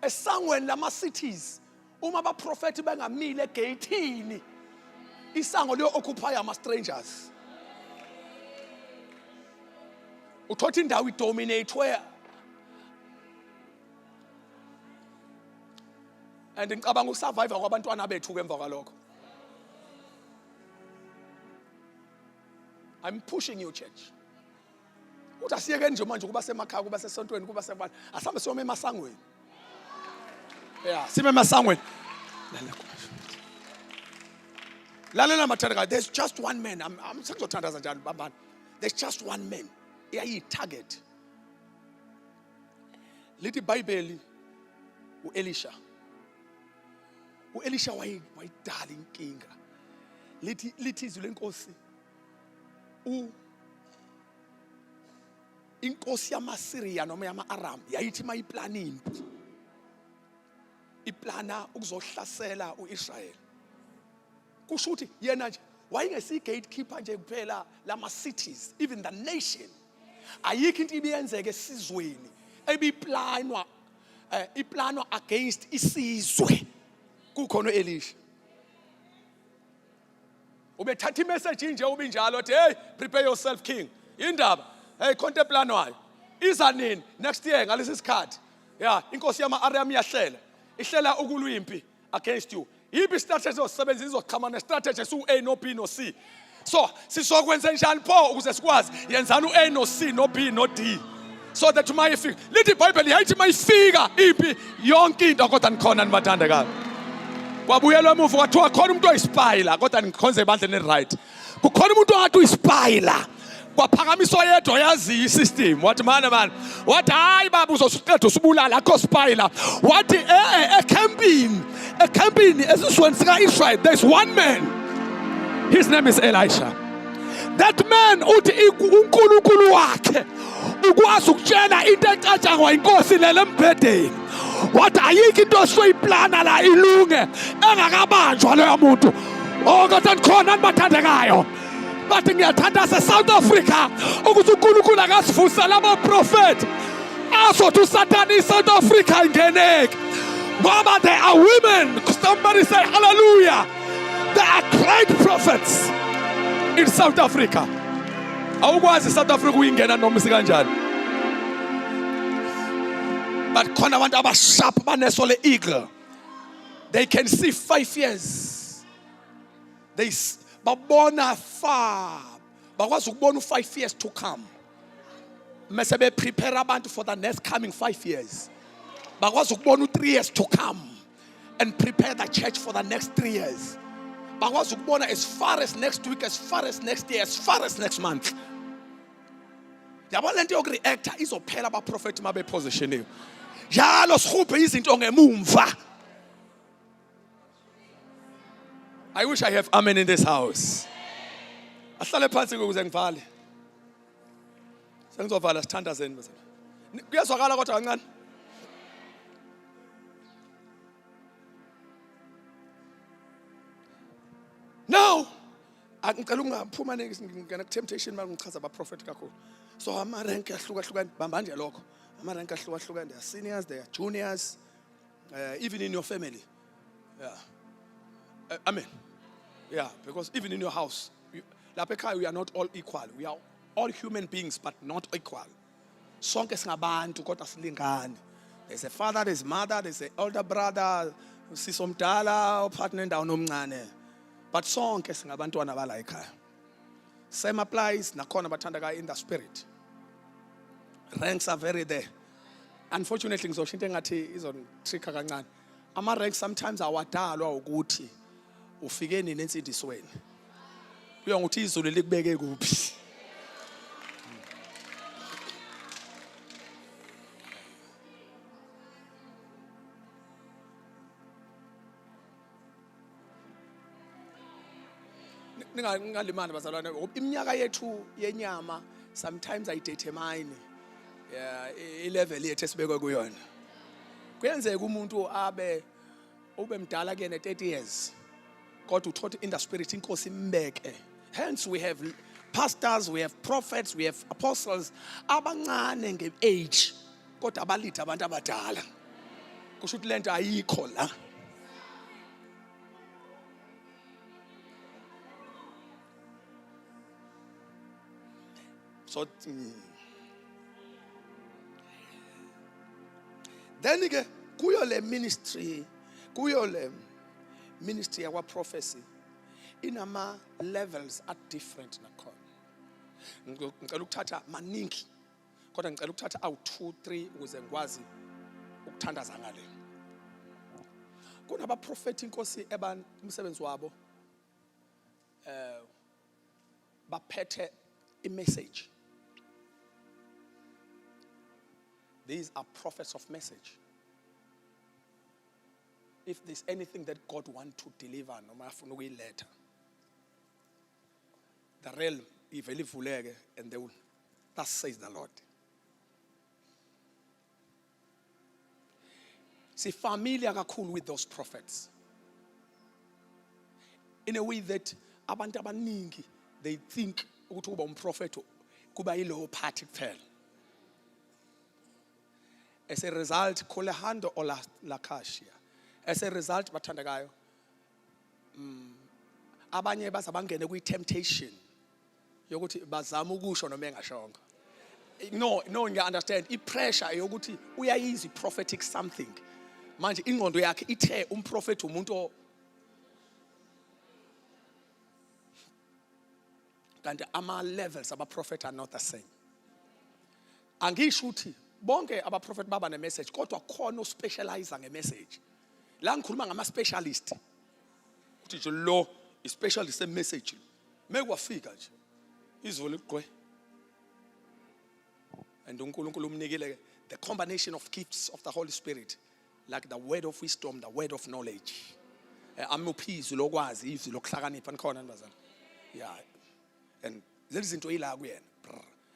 esangweni lama cities uma abaprofeti bengamile egate isango liyo occupy ama strangers. Uthothi indawo idominate where and ngicabanga usurvive kwabantwana bethu ke emva kwalokho. I'm pushing you, church. Uthi asiyeke nje manje kuba semakhaya kuba sesontweni kuba sebani asambe siyome emasangweni. Yeah, sime emasangweni. Lalela mathanda, there's just one man. I'm sengizothandaza njani bambani. There's just one man. Iyayi target. Lithi iBhayibheli uElisha. uElisha wayidala inkinga. Lithi izwi lenkosi inkosi yamaSiriya noma yama-Aram yayithi mayiplana impi iplana ukuzohlasela uIsrael. Kusho ukuthi yena nje wayengesi-gatekeeper nje kuphela lama-cities, even the nation. Ayikho into ibiyenzeka esizweni ebiplanwa iplanwa against isizwe kukhona uElisha. Ubethatha imessage nje ubinjalo uthi hey prepare yourself king. Indaba hey konke planwayo iza nini next year ngalesi sikhathi. Yeah, inkosi yama-Aram iyahlela. Ihlela ukulwa impi against you. Yipi strategy osebenzisa izoqhama ne-strategy su-A no B no C. So sizokwenza njani pho ukuze sikwazi yenzana u-A no C no B no D. So that uma ifika lithi iBhayibheli yayithi mayifika impi yonke into kodwa nikhona nibathandekayo. Kwabuyelwa emuva kwathiwa khona umuntu oyispy la kodwa nikhonze ebandleni right. Kukhona umuntu ongathi uyispy kwaphakamiswa yedwa yazi isystem wathi man wathi hayi baba uzosuqeda usubulala akho spy la wathi ecampini esisweni sika Israel there's one man, his name is Elisha. That man uthi uNkulunkulu wakhe ukwazi ukutshela into ecatshangwa inkosi lele embhedeni wathi ayikho into soyiplana la ilunge engakabanjwa loya muntu. Oh kodwa nikhona nibathandekayo bathi ngiyathanda se-South Africa ukuthi uNkulunkulu akasivusa laba prophet azothi uSathane iSouth Africa ingeneke ngoba there are women. Somebody say hallelujah. There are great prophets in South Africa. Awukwazi South Africa uyingena noma sikanjani. But khona abantu abasharp baneso le-eagle. They can see 5 years. They babona far. Bakwazi ukubona 5 years to come. Mase be prepare abantu for the next coming 5 years. Bakwazi ukubona 3 years to come and prepare the church for the next 3 years. Bakwazi ukubona as far as next week, as far as next year, as far as next month. Yabona lento yokureacta izophela abaprofeti mabe positioniwe. Jalo sikhuphe izinto ngemumva. I wish I have amen in this house. Ahlale phansi ukuze ngivale. Sengizovala sithandazeni bese. Kuyazwakala kodwa kancane. Now, ngicela ungaphuma ngena temptation manje ngichaza abaprofeti kakhulu. So ama rank ahlukahlukene bamba nje lokho. Ama rank ahlukahlukene, there are seniors, there are juniors, even in your family. Yeah. Amen. Yeah, because even in your house, lapha ekhaya we are not all equal. We are all human beings but not equal. Sonke singabantu kodwa silingane. There's a father, there's a mother, there's an elder brother, sisomdala, upartner ndawo nomncane. But sonke singabantwana bala ekhaya. Same applies nakhona bathandeka in the spirit. Ranks are very there. Unfortunately ngizosho into engathi izontricka kancane. Ama ranks sometimes awadalwa ukuthi ufike nini ensindisweni. Kuya ngokuthi izulu likubeke kuphi. Ningalimani bazalwane iminyaka yethu yenyama sometimes ayidetermine ilevel yethu esibekwe kuyona. Kuyenzeka umuntu ube mdala kuyena 30 years kodwa uthola in the spirit inkosi imbeke. Hence we have pastors, we have prophets, we have apostles abancane nge-age kodwa abalida abantu abadala. kusho ukuthi lento ayikho la. So then ke kuyo le ministry yakwa prophecy inama levels are different nakhona. Ngicela ukuthatha maningi kodwa ngicela ukuthatha awu 2 3 ukuze ngikwazi ukuthandaza ngale. Kunaba prophet inkosi umsebenzi wabo baphethe i-message. These are prophets of message. If there's anything that God wants to deliver, noma afuna ukuyiletha, the realm ivele ivuleke and they will. Thus says the Lord. See, familiar kakhulu with those prophets. In a way that abantu abaningi they think ukuthi uba umprofeti kuba yilo party kuphela. As a result, Kolehando or Lakashia. As a result, bathandakayo, abanye bazabangene kwi-temptation yokuthi bazama ukusho noma engashonga. No, you understand. I-pressure yokuthi uyayizi prophetic something. Manje ingqondo yakhe ithe umprofeti umuntu kanti ama-levels aba-prophet are not the same. Angisho ukuthi bonke aba-prophet baba ne-message kodwa khona ospecialize nge-message. La ngikhuluma ngama-specialist. Uthi nje lo i-specialist e-message. Mekwafika nje izolo ligqwe. And uNkulunkulu umnikile the combination of gifts of the Holy Spirit, like the word of wisdom, the word of knowledge. Amuphizo lokwazi izwi lokuhlakanipha nikhona nibazana. Yeah. And lezi zinto yila kuyena.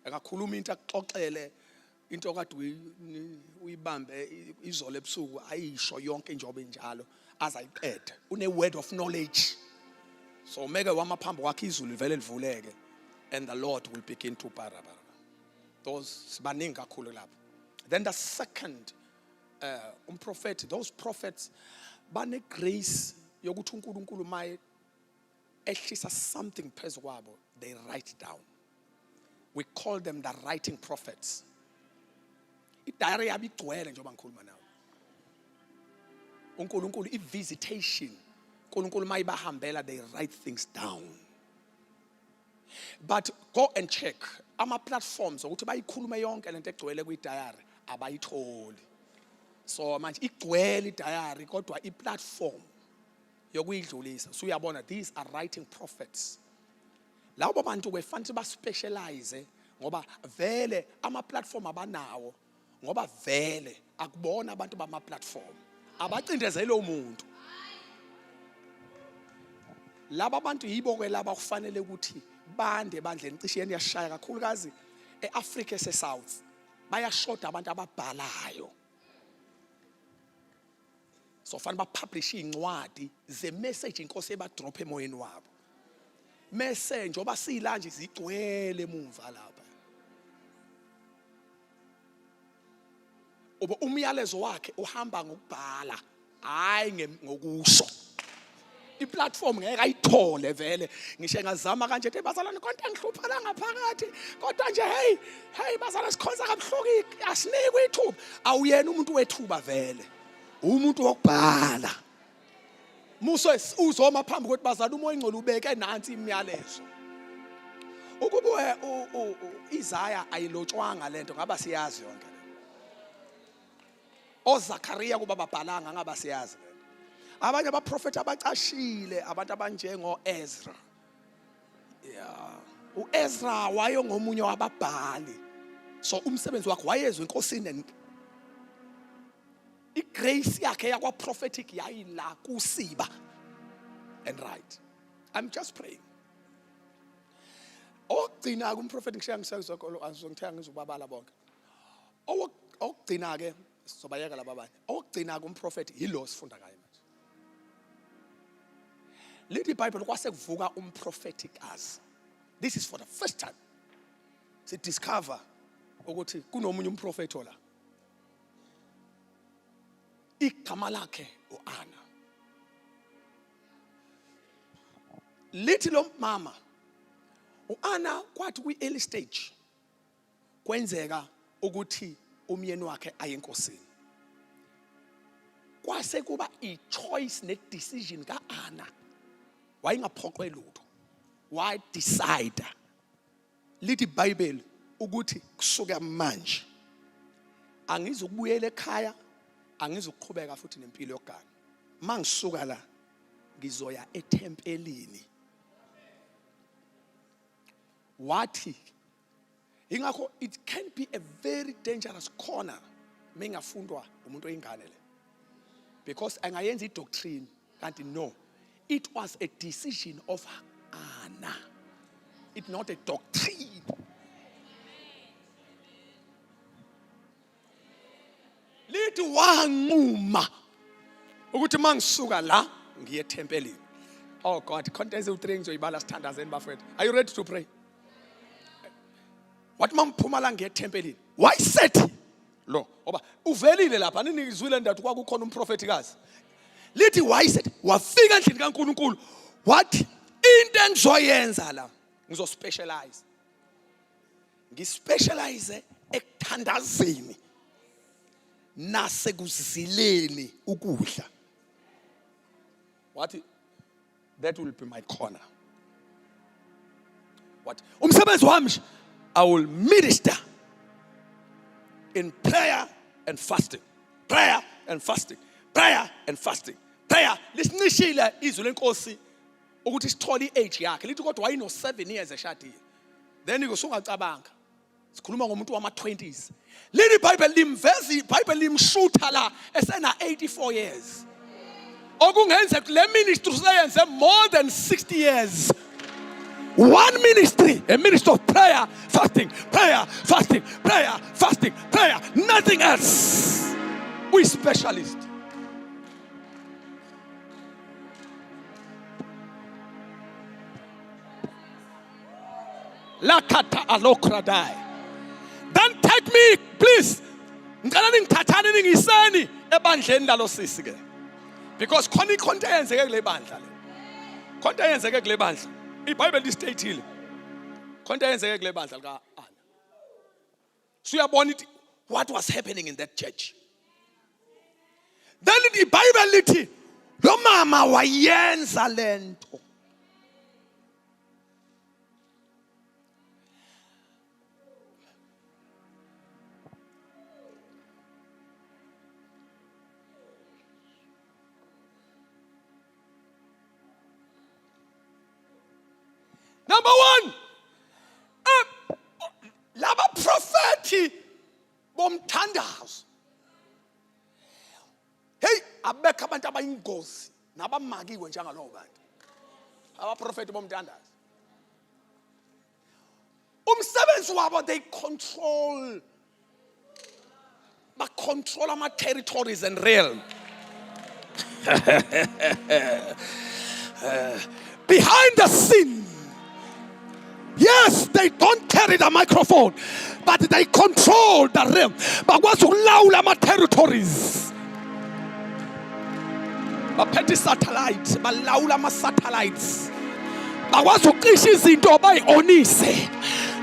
Akakhuluma into akuxoxele into okade uyibambe izolo ebusuku ayisho yonke njobe njalo azayiqeda. Une word of knowledge. So meke wamaphambo kwakhe izulu livele livuleke and the Lord will begin to parabara. Those baningi kakhulu lapho. Then the second prophet, those prophets bane grace yokuthi uNkulunkulu maye ehlisa something phezu kwabo, they write down. We call them the writing prophets. I-diary yabo igcwele njengoba ngikhuluma nawe. uNkulunkulu i-visitation, uNkulunkulu mayibahambela, they write things down. But go and check ama-platforms ukuthi bayikhulume yonke lento egcwele kwi-diary abayitholi. So manje igcwele i-diary kodwa i-platform yokuyidlulisa. So uyabona, these are writing prophets. Labo bantu kufanele ba-specialize ngoba vele ama-platform abanawo ngoba vele akubona abantu bama-platform abacindezele umuntu. Laba bantu yibo ke laba kufanele ukuthi bande bandleni cishe yashaya kakhulukazi eAfrica eseSouth bayashoda abantu ababhalayo. So fanele bapublish incwadi ze message inkosi ebadrop emoyeni wabo. Message njoba silanje zigcwele emuva lapha. Oba umyalezo wakhe uhamba ngokubhala hayi ngokusho. I-platform ngeke ayithole vele. Ngisho ngazama kanje ethi bazalwane konke ngihlupha la ngaphakathi kodwa nje hey bazalwane sikhonza kabuhlungu asinikwe ithuba. Awuyena umuntu wethuba vele. Umuntu wokubhala. Muso uzoma phambi kokuthi bazalwane umoya ingcolo ubeke nansi imiyalezo. Ukuba Isaiah ayilotshwanga lento ngaba siyazi yonke. OZakhariya kuba babhalanga ngaba siyazi. Abanye abaprofeti abacashile abantu abanjengo Ezra. Yeah. uEzra wayo ngomunye wababhali. So umsebenzi wakhe wayezwe inkosini igrace yakhe yakwa prophetic yayila kusiba and right. I'm just praying. Ogcina kumprofeti ngishiya ngizongithenga ngizobabala bonke. Ogcina ke sobayeka lababanye. Ogcina kumprofeti yilo sifunda kaye. Lady Bible kwase kuvuka prophetic as. This is for the first time. To discover ukuthi kunomunye umprofeti ola. igama lakhe uAna. Lithi lo mama uAna kwathi kwi-early stage kwenzeka ukuthi umyeni wakhe ayenkosini. Kwase kuba i-choice ne-decision ka-Ana. Wayengaphoqwe lutho. Why decide? Lithi iBhayibheli ukuthi kusuka manje angizukubuyela ekhaya, angizukuqhubeka futhi nempilo yokuganga. Mangisuka la ngizoya ethempelini. Wathi ingakho it can be a very dangerous corner mengafundwa umuntu oyingane le. Because angayenza idoctrine kanti no, it was a decision of Ana. It's not a doctrine. Lithi wanquma ukuthi mangisuka la ngiye ethempelini. Oh God, content u3 ngizoyibala sithandazeni bafethu. Are you ready to pray? What mamphuma la ngiye ethempelini? Why set? Lo, oba uvelile lapha ninizwile ndathu kwakukhona umprofetikazi. Lithi why set? Wafika endlini kaNkulunkulu. What? Into engizoyenza la ngizospecialize. Ngispecialize ekuthandazeni nasekuzileni ukudla. What? That will be my corner. What? Umsebenzi wami, I will minister in prayer and fasting. Prayer and fasting. Prayer and fasting. Prayer. Lisinishile izwi lenkosi ukuthi sithole i-age yakhe. Lithi kodwa wayino 7 years eshadile. Then ngosungacabanga. Sikhuluma ngomuntu wama-20s. Lithi iBhayibheli limveza, iBhayibheli limshutha la esena 84 years. Okungenzeka le ministry useyenze more than 60 years. One ministry, a ministry of prayer, fasting, prayer, fasting, prayer, fasting, prayer, nothing else. We specialist. Lakata alokradai. Don't take me, please. Ngicela ningithathane ningiseni ebandleni lalo sisi ke. Because khona ikhonto eyenzeke kule bandla le. Khonto eyenzeke kule bandla. iBhayibheli listatile. Khonto eyenzeke kule bandla lika Ana. So uyabona it what was happening in that church. Then iBhayibheli lithi lo mama wayenza lento. Number one, laba propheti bomthandazo. Hey, abekho abantu abayingozi nabamakiwe njengalowo bantu. Aba propheti bomthandazo. Umsebenzi wabo they control ama territories and realm. Behind the scene. Yes, they don't carry the microphone, but they control the realm. But what's ulawula ama territories? Baphethe satellites, balawula ama satellites. Bakwazi ukuqisha izinto bayionise.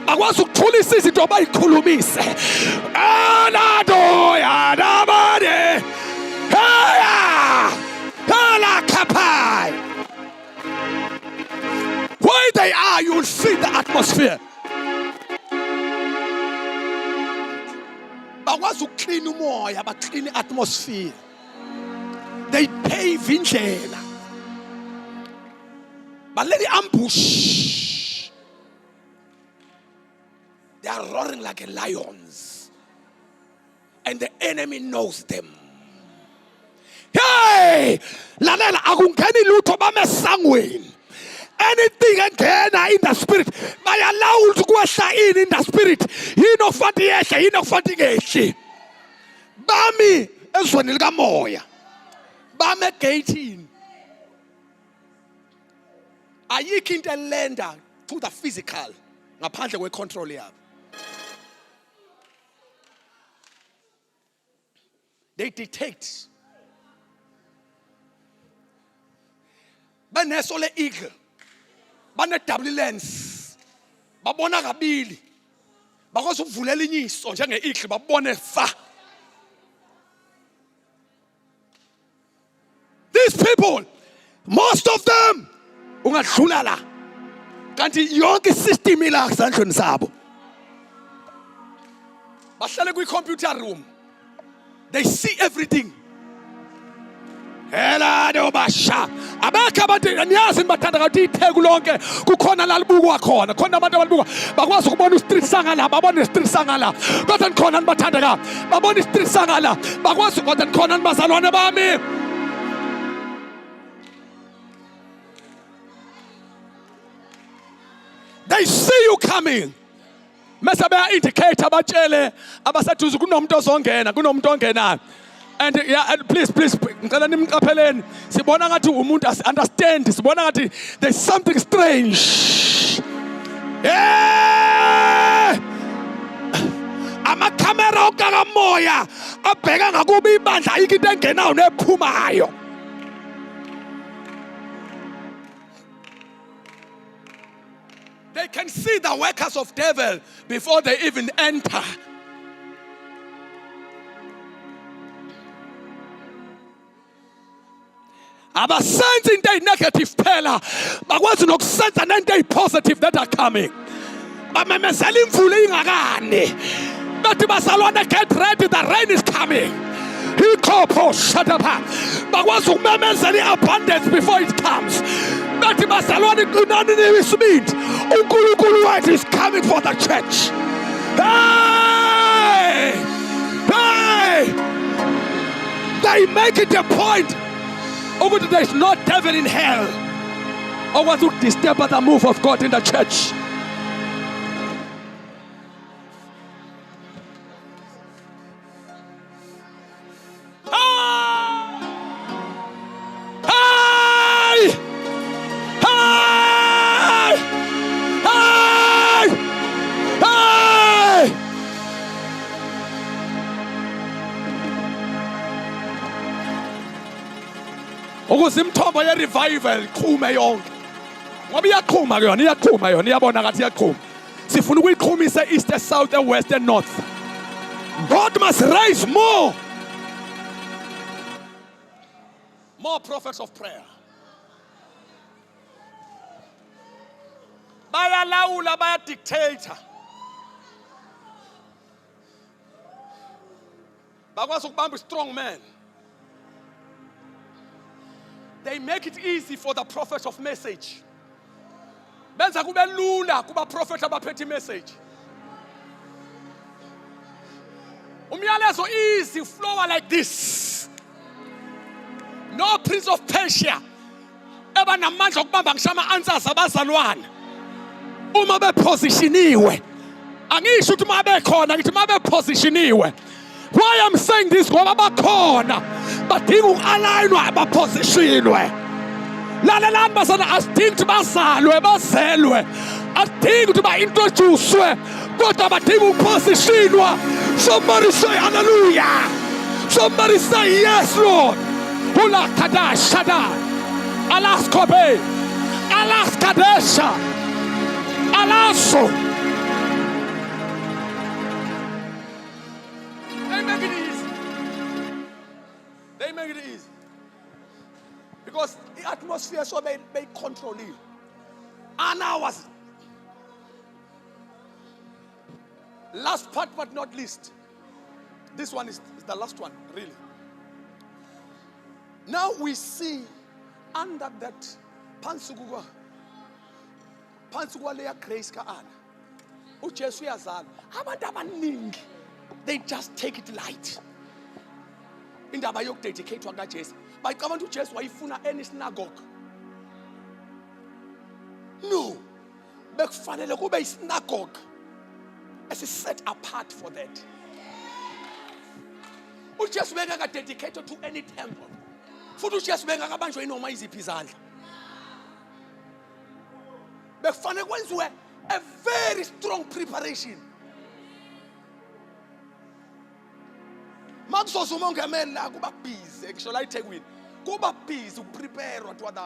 Bakwazi ukuthulisa izinto bayikhulumise. Anado ya nabade. Hey! Kala kapai. Where they are, you will feel the atmosphere. Bakwazi ukuclean umoya, clean atmosphere. They pave indlela. But let the ambush. They are roaring like lions. And the enemy knows them. Hey! Lalela akungeni lutho bamesangweni. Anything again in the spirit. By allowed to go in the spirit. He no fatigue, he no fatigue. Bami ezweni lika moya. Bame gating. Ayikho into elenda to the physical. Ngaphandle kwe control yabo. They detect beneso le-eagle, bane-double lens, babona kabili, bakwazi ukuvulela inyiso njenge-eagle babone fa. These people, most of them, ungadlula la. Kanti yonke system ila kusandleni sabo. Bahlale kwi-computer room. They see everything. Hello basha. Abakho abantu niyazi nibathanda kathi itheku lonke kukhona la libukwa khona. Khona abantu abalibukwa bakwazi ukubona u-street sangala, babona i-street sangala. Kodwa nikhona nibathanda ka. Babona i-street sangala. Bakwazi kodwa nikhona nibazalwane bami. They see you coming. Mase baya indicator batshele abasethuza kunomuntu ozongena, kunomuntu ongenayo. And yeah, and please, ngicela nimqapheleni. Sibona ngathi umuntu understand, sibona ngathi there's something strange. Yeah! Amakhamera okamoya abheka ngakuba ibandla ayikho into engenayo nephumayo. They can see the workers of devil before they even enter. Abasenze into negative phela bakwazi nokusenza nento ezipositive that are coming. Bamemezela imvula ingakani. Bathi bazalwane, get ready, the rain is coming. Ikhopho shut up. Bakwazi ukumemezela i-abundance before it comes. Bathi bazalwane kunani nisibindi. uNkulunkulu wethu is coming for the church. Hey! Hey! They make it a point. Over there is no devil in hell. Or what would disturb the move of God in the church? Ukusimthombo ye revival iqhume yonke. Ngoba iyaqhuma yona, iyaqhuma yona, iyabona ngathi iyaqhuma. Sifuna ukuyiqhumisa east, south, west and north. God must raise more prophets of prayer. Bayalawula, bayadictator. Bakwazi ukubamba strong man. They make it easy for the prophets of message. Benza kube lula kuba prophet abaphethe message. Umyalezo easy flower like this. No prince of Persia eba namandla okubamba ngisho ama-answers abazalwane. Uma bepositioniwe. Angisho ukuthi uma bekhona, ngithi uma bepositioniwe. Why I'm saying this ngoba bakhona badinga uku-alignwa abapositionwe. Lalelani basana, asidingi ukuthi bazalwe bazelwe, asidingi ukuthi ba-introducewe, kodwa badinga ukupositionwa. Somebody say hallelujah. Somebody say yes Lord. Hula kadash shada alas kobe alas kadesha alaso. They make it easy. They make it easy. Because the atmosphere so they control you. And hours. Last part but not least. This one is the last one, really. Now we see under that Pansugwa leya grace ka ana. uJesu uyazala. Abantu abaningi they just take it light. Indaba yokudedicate kaJesu. Bayicabanga ukuthi uJesu wayifuna any synagogue. No. Bekufanele kube isynagogue as is set apart for that. uJesu bengaka dedicated to any temple. Futhi uJesu bengakabanjwe inoma iziphi izandla. Bekufanele kwenziwe a very strong preparation. Makuzoza umongameli la kuba busy, actually eThekwini. Kuba busy ukuprepare what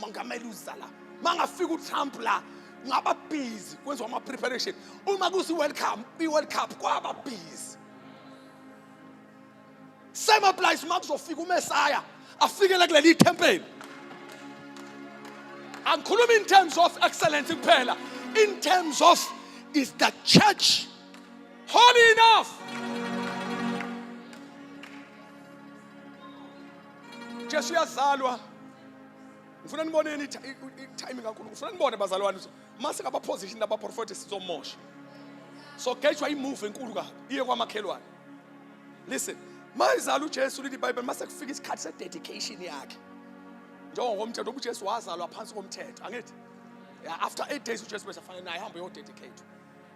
Mangameli uzala. Mangafika uTrump la ngaba busy kwenziwa ama preparation. Uma kusi World Cup kwaba busy. Same applies makuzofika uMessiah afikele kuleli temple. Angikhulumi in terms of excellence kuphela, in terms of is the church holy enough? Jesu yazalwa. Ngifuna niboneni timing kakhulu. Ngifuna nibone bazalwane mase ngaba position laba prophet sizomosha. So gejwa imove enkulu kabi iye kwamakhelwane. Listen, mayizala uJesu lithi iBhayibheli mase kufika isikhathi se dedication yakhe. Njengomthetho uJesu wazalwa phansi komthetho, angithi? After 8 days uJesu besafana naye hamba yodedicate.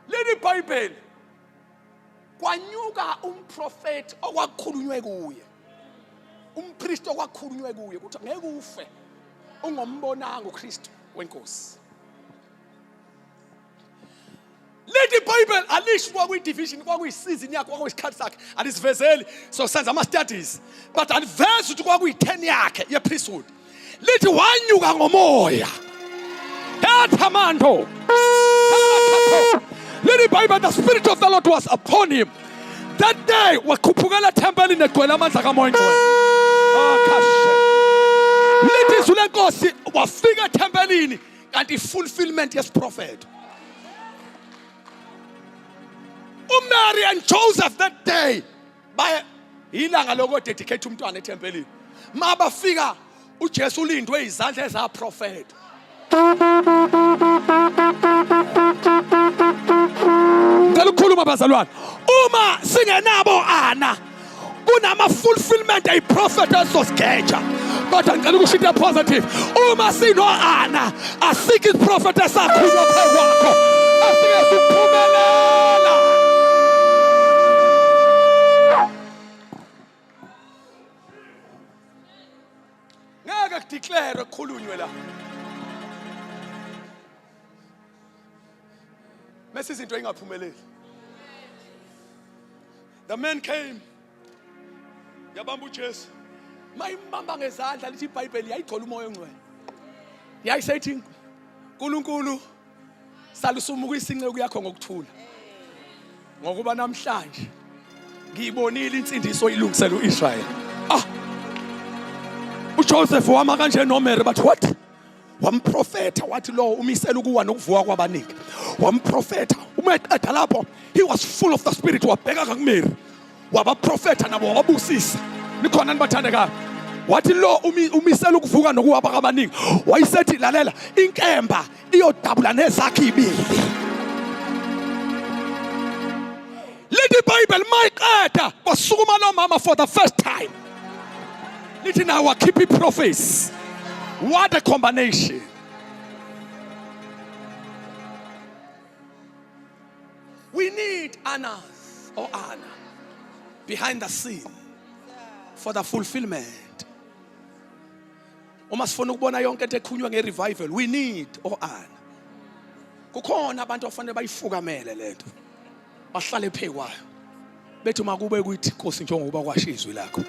Lithi iBhayibheli kwanyuka umprofeti okwakukhulunywe kuye. Umpriest okwakukhulunywe kuye ukuthi ngeke ufe ungombonanga uKristu wenkosi. Lithi iBhayibheli alisho kwakuyi-division kwakuyi-season yakhe kwakuyisikhathi sakhe alisivezeli so senza ama-studies but alivezi ukuthi kwakuyi-10 yakhe ye-priesthood. Lithi wanyuka ngomoya ethamando. Lithi iBhayibheli the spirit of the Lord was upon him that day. Wakhuphukela temple negcwele amandla kamoya ngcwele. Lithi izwi lenkosi wafika etempelini kanti fulfillment yes prophet. Mary and Joseph that day by ilanga lokho dedicate umntwana etempelini. Mabafika uJesu ulindwe izandla eza prophet. Ngicela ukukhuluma bazalwane. Uma singenabo ana kunama fulfillment ay prophet esosgeja. Kodwa ngicela ukusho into positive. Uma sino ana asike prophet esakhulwa phezu kwakho. Asike ukuphumelela. Ngeke declare khulunywe la. Mase izinto engaphumeleli. The man came. Yabamba uJesu. Mayimbamba ngezandla lithi iBhayibheli yayigcwele umoya ongcwele. Yayisethi uNkulunkulu salusumuka isinceku yakho ngokuthula. Ngokuba namhlanje ngiyibonile insindiso ilungisela uIsrael. uJoseph wama kanje noMary but what? Wamprofeta wathi lo umisela ukuwa nokuvuka kwabaningi. Wamprofeta uma eqeda lapho he was full of the spirit wabheka kaMary. Wabaprofeta nabo wabusisa. Nikhona nibathandeka. Wathi lo umisela ukuvuka nokuwa kwabaningi. Wayisethi lalela inkemba iyodabula nezakhe ibili. Lithi iBhayibheli mayiqeda basukuma lo mama for the first time. Lithi now wakhipha prophets. What a combination. We need Annas or Anna behind the scene for the fulfillment. Uma sifuna ukubona yonke into ekhunywa ngerevival, we need or Anna. Kukhona abantu ofanele bayifukamele lento. Bahlale phezu kwayo. Bethi makube kuyithi Nkosi njengoba kwasho izwi lakho.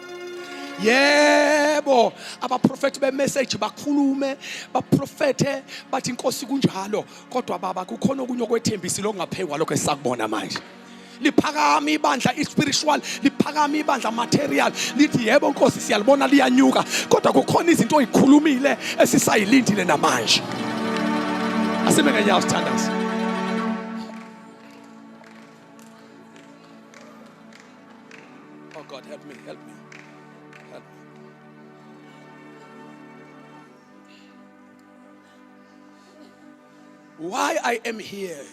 Yebo abaprofeti bemessage bakhulume baprofete bathi Inkosi kunjalo kodwa baba kukhona okunye okwethembisi lokungaphekwa lokho esakubona manje. Liphakama ibandla spiritual, liphakama ibandla material. Lithi yebo Nkosi siyalibona liyanyuka kodwa kukhona izinto oyikhulumile esisayilindile namanje. Asime ngenyawo sithandaza. Oh God, help me, help me. Help me. Why I am here?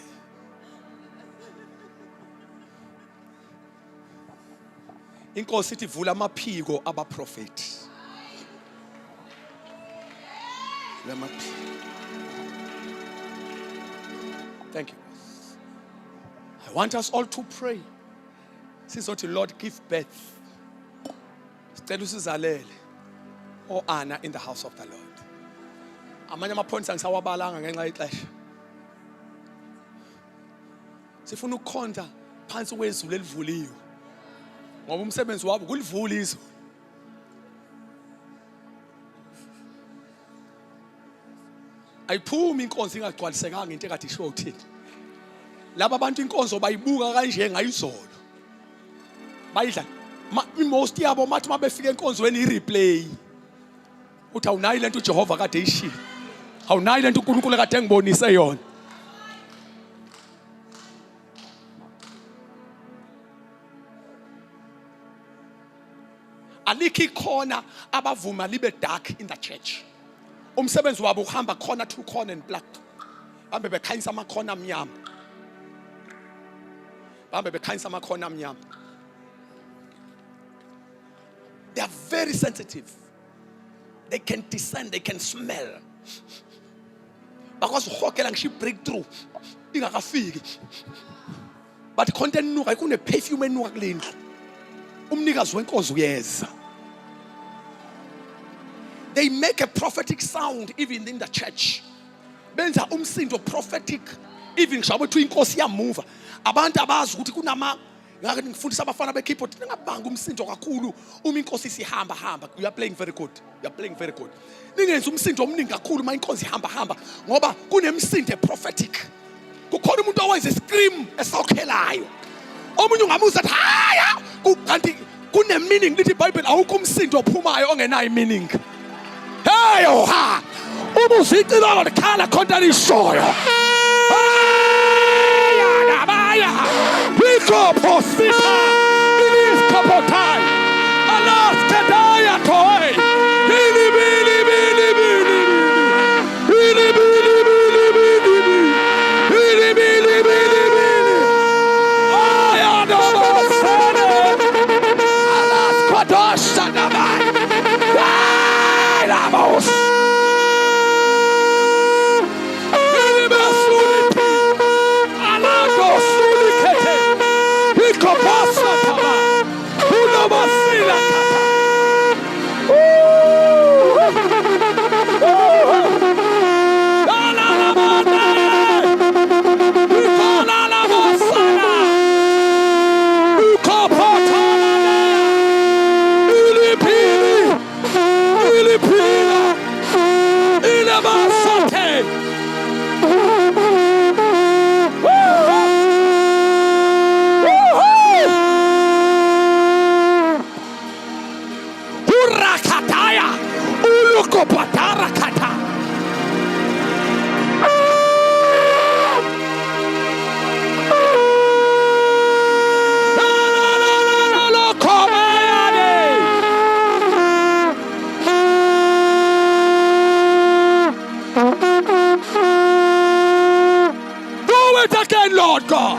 Inkosi ithi vula amaphiko abaprofeti. Thank you. I want us all to pray. Sizothi Lord give birth. Sicela usizalele o Anna in the house of the Lord. Amanye ama-points angisawabalanga ngenxa yexesha. Sifuna ukukhonza phansi kwezulu elivuliwe. Ngoba umsebenzi wabo kulivula izulu. ayiphumi inkonzo ingagcwalisekanga into ekade isho uthini. Laba abantu inkonzo bayibuka kanje ngayizolo. Bayidla most yabo mathi mabefika enkonzweni ireplay. Uthi awunayi lento uJehova kade eyishilo. Awunayi lento uNkulunkulu kade engibonise yona. Alikho ikhona abavuma libe dark in the church. Umsebenzi wabo uhamba corner to corner and black. Bambe bekhanyisa amakhona amnyama. Bambe bekhanyisa amakhona amnyama. They are very sensitive. They can discern, they can smell. Because hokela ngishi breakthrough ingakafiki. But content nuka ikune perfume enuka kulendlu. Umnikazi wenkonzo uyeza. They make a prophetic sound even in the church. Benza umsindo prophetic even ngisho bethu inkosi yamuva. Abantu abazi ukuthi kunama ngake ngifundisa abafana bekeyboard ngabanga umsindo kakhulu uma inkosi sihamba hamba. You are playing very good. You are playing very good. Ningenza umsindo omningi kakhulu uma inkosi ihamba hamba ngoba kunemsindo prophetic. Kukhona umuntu owenza scream esokhelayo. Omunye ungamuza athi haya kanti kune meaning lithi iBhayibheli awukho umsindo ophumayo ongenayo meaning. Hey ha ubuzicilolo likhala khona lishoyo. Haya nabaya biko posita ilis kapotai alas kadaya toy bili bili bili bili bili bili bili bili bili bili bili aya no sene alas kadosha nabai vamos Lord God.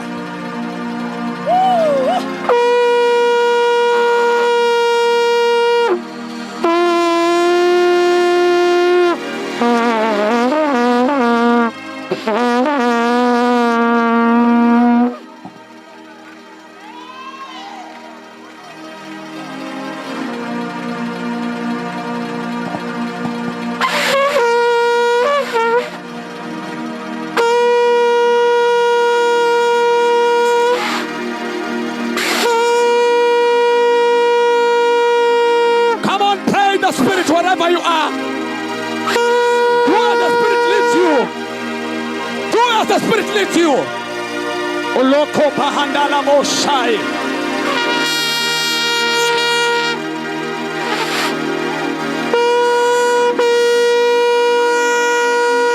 Wherever you are, do as the Spirit leads you. Do as the Spirit leads you. Oloko pahandala moshai.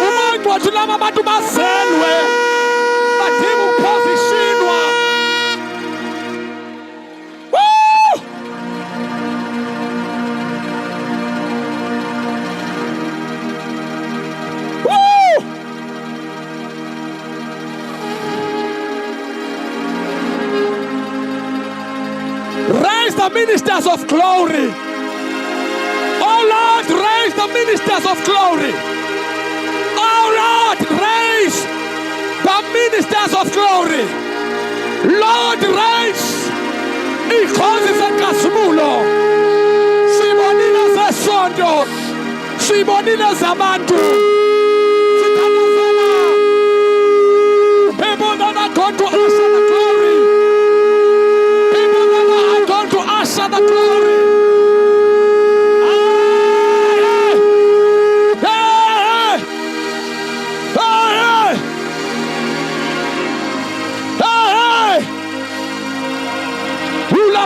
Umuntu watulama abantu bazelwe. Batimu positionwa. Raise the ministers of glory. Oh Lord, raise the ministers of glory. Oh Lord, raise the ministers of glory. Lord, raise inkosi zenkasimulo. Sibonile zesondo. Sibonile zabantu. People that are going to usher the glory. To usher the glory.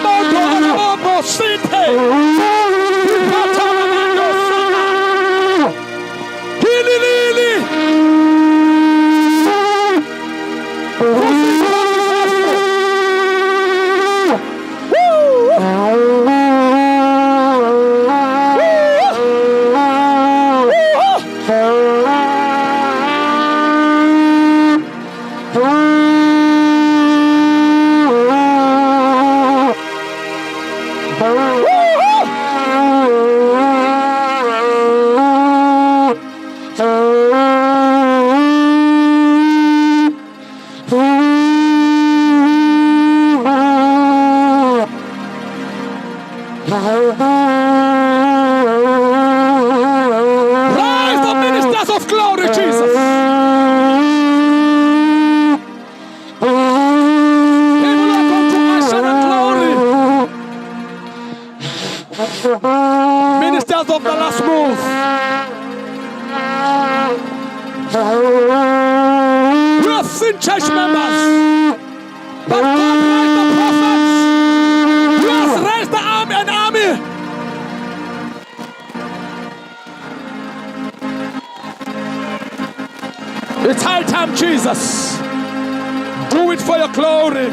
Ramoto Ramoto Sinte. Ipataramando Sana. Hililili. Rise the ministers of glory, Jesus. People are going to usher the glory. Ministers of the last move. We have seen church members, but God raised the prophets. He has raised the army, an army. It's high time, Jesus. Do it for your glory.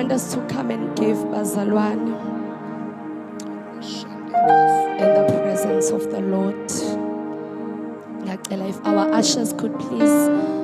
want us to come and give bazalwane in the presence of the Lord. If our ushers could please